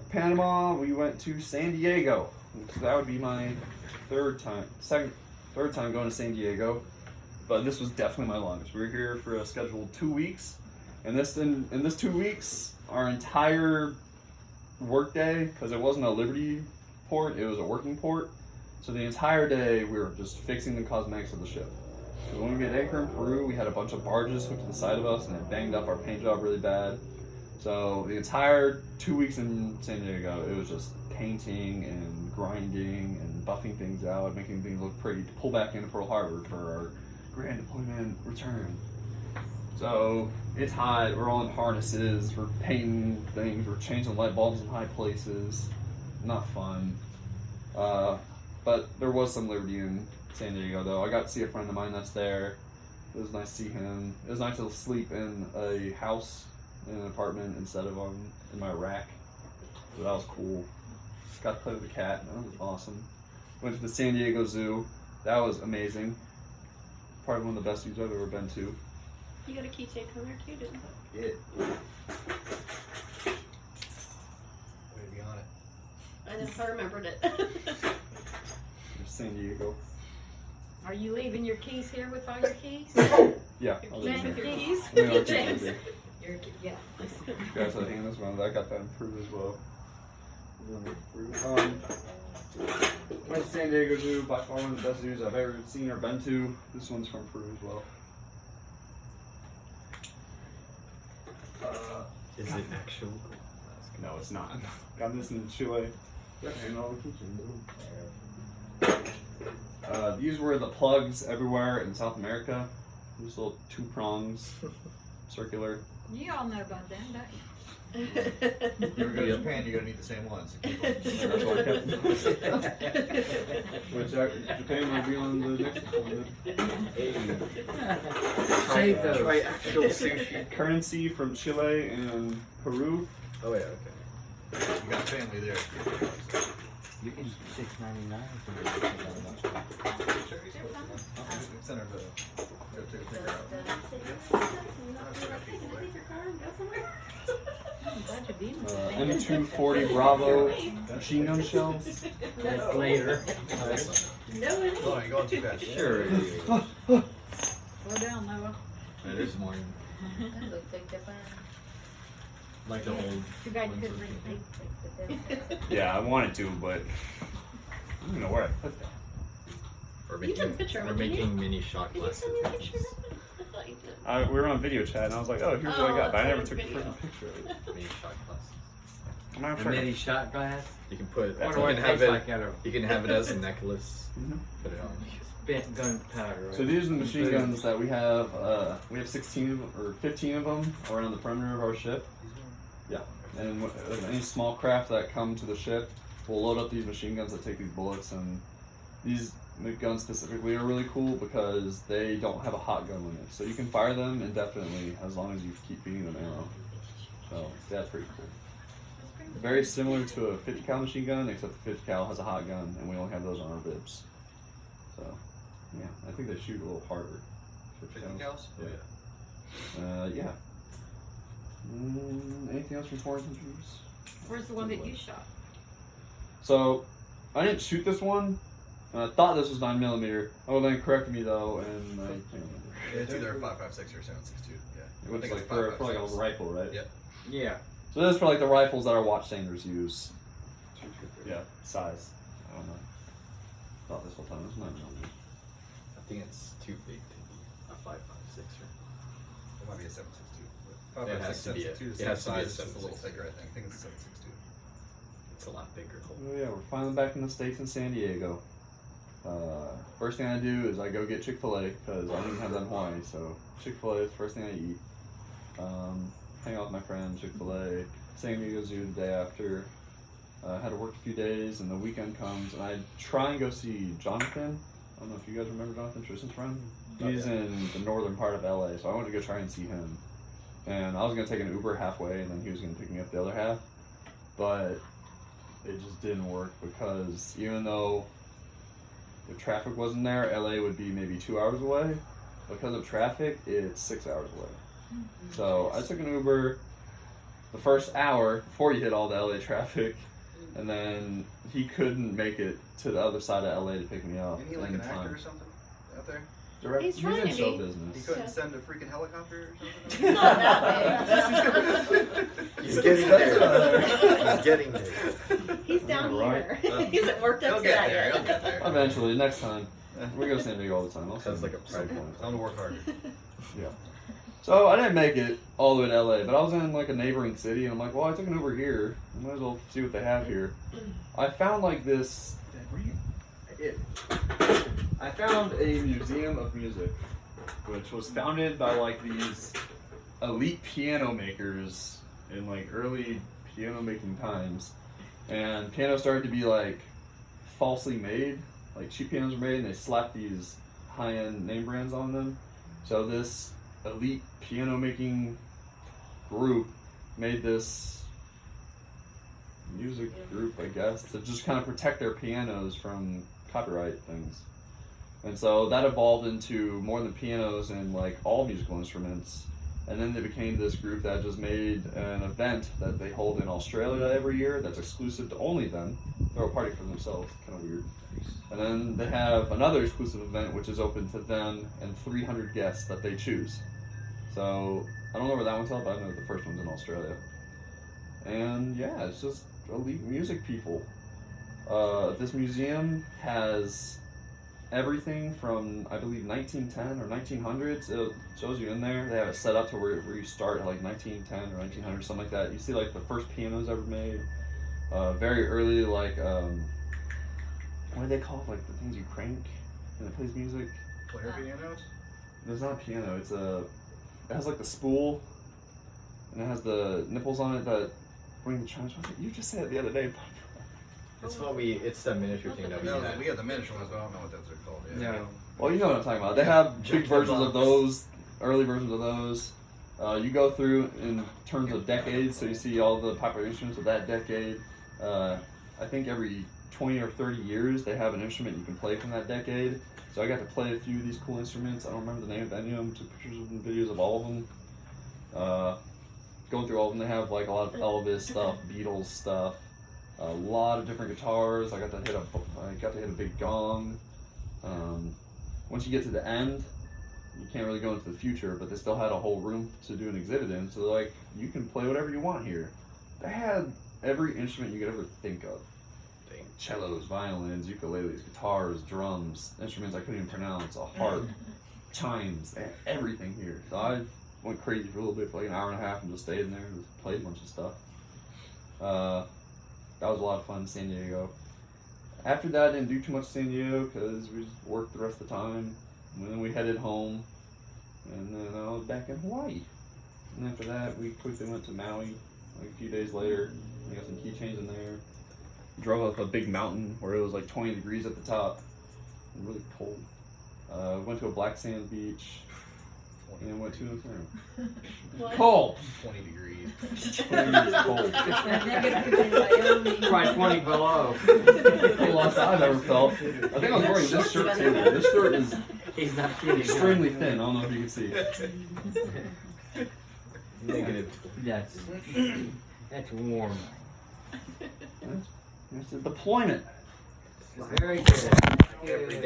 Panama, we went to San Diego. So that would be my third time going to San Diego. But this was definitely my longest. We were here for a scheduled 2 weeks. And in this 2 weeks, our entire work day, because it wasn't a Liberty port, it was a working port. So the entire day we were just fixing the cosmetics of the ship. So when we made anchor in Peru, we had a bunch of barges hooked to the side of us and it banged up our paint job really bad. So the entire 2 weeks in San Diego, it was just painting and grinding and buffing things out, making things look pretty to pull back into Pearl Harbor for our grand deployment return. So it's hot, we're all in harnesses, we're painting things, we're changing light bulbs in high places. Not fun. But there was some Liberty in San Diego though. I got to see a friend of mine that's there. It was nice to see him. It was nice to sleep in a house, in an apartment, instead of in my rack. So that was cool. Just got to play with the cat, that was awesome. Went to the San Diego Zoo. That was amazing. Probably one of the best zoos I've ever been to. You got a keychain from there too, didn't you? Yeah. Way to be on it. I know, I remembered it. San Diego. Are you leaving your keys here with all your keys? Yeah. I'll leave James, it your here. keys? I mean, I'll keep James. it here. Yeah. You guys are hanging this one. I got that in Peru as well. Went to San Diego Zoo, by far one of the best zoos I've ever seen or been to. This one's from Peru as well. Is it actual? No, it's not. Got this in Chile. Got hanging all the kitchen. These were the plugs everywhere in South America. These little 2 prongs, circular. You all know about them, don't you? You ever go to Japan, you're gonna need the same ones. So keep them. That's why I kept them. Which Japan will be on the next deployment. Save those. Try actual sushi. Currency from Chile and Peru. Oh yeah, okay. You got family there. You can $6.99. Send her the. Go take a picture out. I'm glad you're being with me. M240 Bravo machine gun shells. That's later. No, it Oh, you're going too fast. Sure. Slow down, Noah. There's more. That looked like different. Like the old. Too bad you couldn't read Yeah, I wanted to, but I don't know where I put that. We're You took a picture of we're it, didn't you? making mini shot Did you glasses. send me a picture of it? I thought you did. We were on video chat, and I was like, "Oh, here's what I got," but I never that's took a video. freaking picture of it. Mini shot glasses. I'm not A sure. mini shot glass. You can put. What You do I can have taste it. like out of? You can have it as a necklace. Mhm. Put it on. spent gunpowder. Right? So these are the machine guns that we have. We have 16 or 15 of them around the perimeter of our ship. Yeah. And any small craft that come to the ship, we'll load up these machine guns that take these bullets. And these guns specifically are really cool because they don't have a hot gun limit. So you can fire them indefinitely as long as you keep feeding them ammo. So that's pretty cool. Very similar to a 50 cal machine gun, except the 50 cal has a hot gun, and we only have those on our bibs. So, yeah, I think they shoot a little harder. 50 cals? Yeah. Yeah. Anything else from foreign countries? Where's the one that you shot? So, I didn't shoot this one. I thought this was 9mm. Oh, then corrected me though, and I can't remember. It's either 5.56 or 7.62. Yeah. It looks I think like it's for like a 5.56. rifle, right? Yep. Yeah. So this is for like the rifles that our watchstanders use. Yeah, size. I don't know. Thought this whole time it was 9mm. I think it's too big to be a 5.56 or. It might be a 7.62. It has to be a- 7.62. it The has same to be a size, it's just a little 7.62. thicker, I think. I think it's a 7.62. It's a lot bigger. Oh yeah, we're finally back in the States in San Diego. First thing I do is I go get Chick-fil-A because I don't even have that in Hawaii, so Chick-fil-A is the first thing I eat. Hang out with my friends, Chick-fil-A, San Diego Zoo the day after. Had to work a few days and the weekend comes and I try and go see Jonathan. I don't know if you guys remember Jonathan, Tristan's friend. He's in the northern part of LA, so I wanted to go try and see him. And I was gonna take an Uber halfway and then he was gonna pick me up the other half. But it just didn't work because even though if traffic wasn't there, LA would be maybe 2 hours away. Because of traffic, it's 6 hours away. So I took an Uber the first hour before you hit all the LA traffic, and then he couldn't make it to the other side of LA to pick me up Isn't he like in an actor time. or something out there? He's He's trying in to show be. He business. couldn't Yeah. send a freaking helicopter or something? He's not that big. He's getting there. He's getting there. He's down Yeah, right. here. He hasn't worked up He'll to get that there, yet. he'll get there. Eventually, next time. We go to San Diego all the time. I'll Sounds send like a some pride point. Time to work harder. So I didn't make it all the way to LA, but I was in like a neighboring city, and I'm like, well, I took an Uber here. I might as well see what they have here. I found like this. I found a museum of music, which was founded by like these elite piano makers in like early piano making times, and piano started to be like falsely made. Like cheap pianos were made, and they slapped these high-end name brands on them. So this elite piano making group made this music group, I guess, to just kind of protect their pianos from copyright things. And so that evolved into more than pianos and like all musical instruments. And then they became this group that just made an event that they hold in Australia every year that's exclusive to only them. Throw a party for themselves, kind of weird. And then they have another exclusive event which is open to them and 300 guests that they choose. So I don't know where that one's at, but I know the first one's in Australia. And yeah, it's just elite music people. This museum has everything from, I believe, 1910 or 1900s. It shows you in there. They have it set up to where you start at like 1910 or 1900, something like that. You see like the first pianos ever made. Very early, like, what do they call it? Like the things you crank and it plays music? Player pianos? There's not a piano. It's a. It has like the spool, and it has the nipples on it that bring the chimes. You just said it the other day. It's it's the miniature thing that we No, had. we got the miniature ones, but I don't know what those are called. Yeah. No. Well, you know what I'm talking about. They have big versions of box. those, early versions of those. You go through in terms of decades, so you see all the popular instruments of that decade. I think every 20 or 30 years they have an instrument you can play from that decade. So I got to play a few of these cool instruments. I don't remember the name of any of them. Took pictures and videos of all of them. Going through all of them, they have like a lot of Elvis stuff, Beatles stuff, a lot of different guitars. I got to hit a big gong. Once you get to the end, you can't really go into the future, but they still had a whole room to do an exhibit in. So like, you can play whatever you want here. They had every instrument you could ever think of. Cellos, violins, ukuleles, guitars, drums, instruments I couldn't even pronounce, a harp, chimes, they had everything here. So I went crazy for a little bit, for like an hour and a half, and just stayed in there and just played a bunch of stuff. That was a lot of fun in San Diego. After that, I didn't do too much San Diego because we just worked the rest of the time. And then we headed home, and then I was back in Hawaii. And after that, we quickly went to Maui. Like a few days later, I got some keychains in there. Drove up a big mountain where it was like 20 degrees at the top, and really cold. Went to a black sand beach, and went to a swim. Cold. 20 degrees. 20 degrees cold. Right 20 below. The last I've ever felt. I think I was wearing this shirt too. This shirt is He's not kidding. extremely thin. I don't know if you can see. Negative. That's warm. It's a deployment. Very good.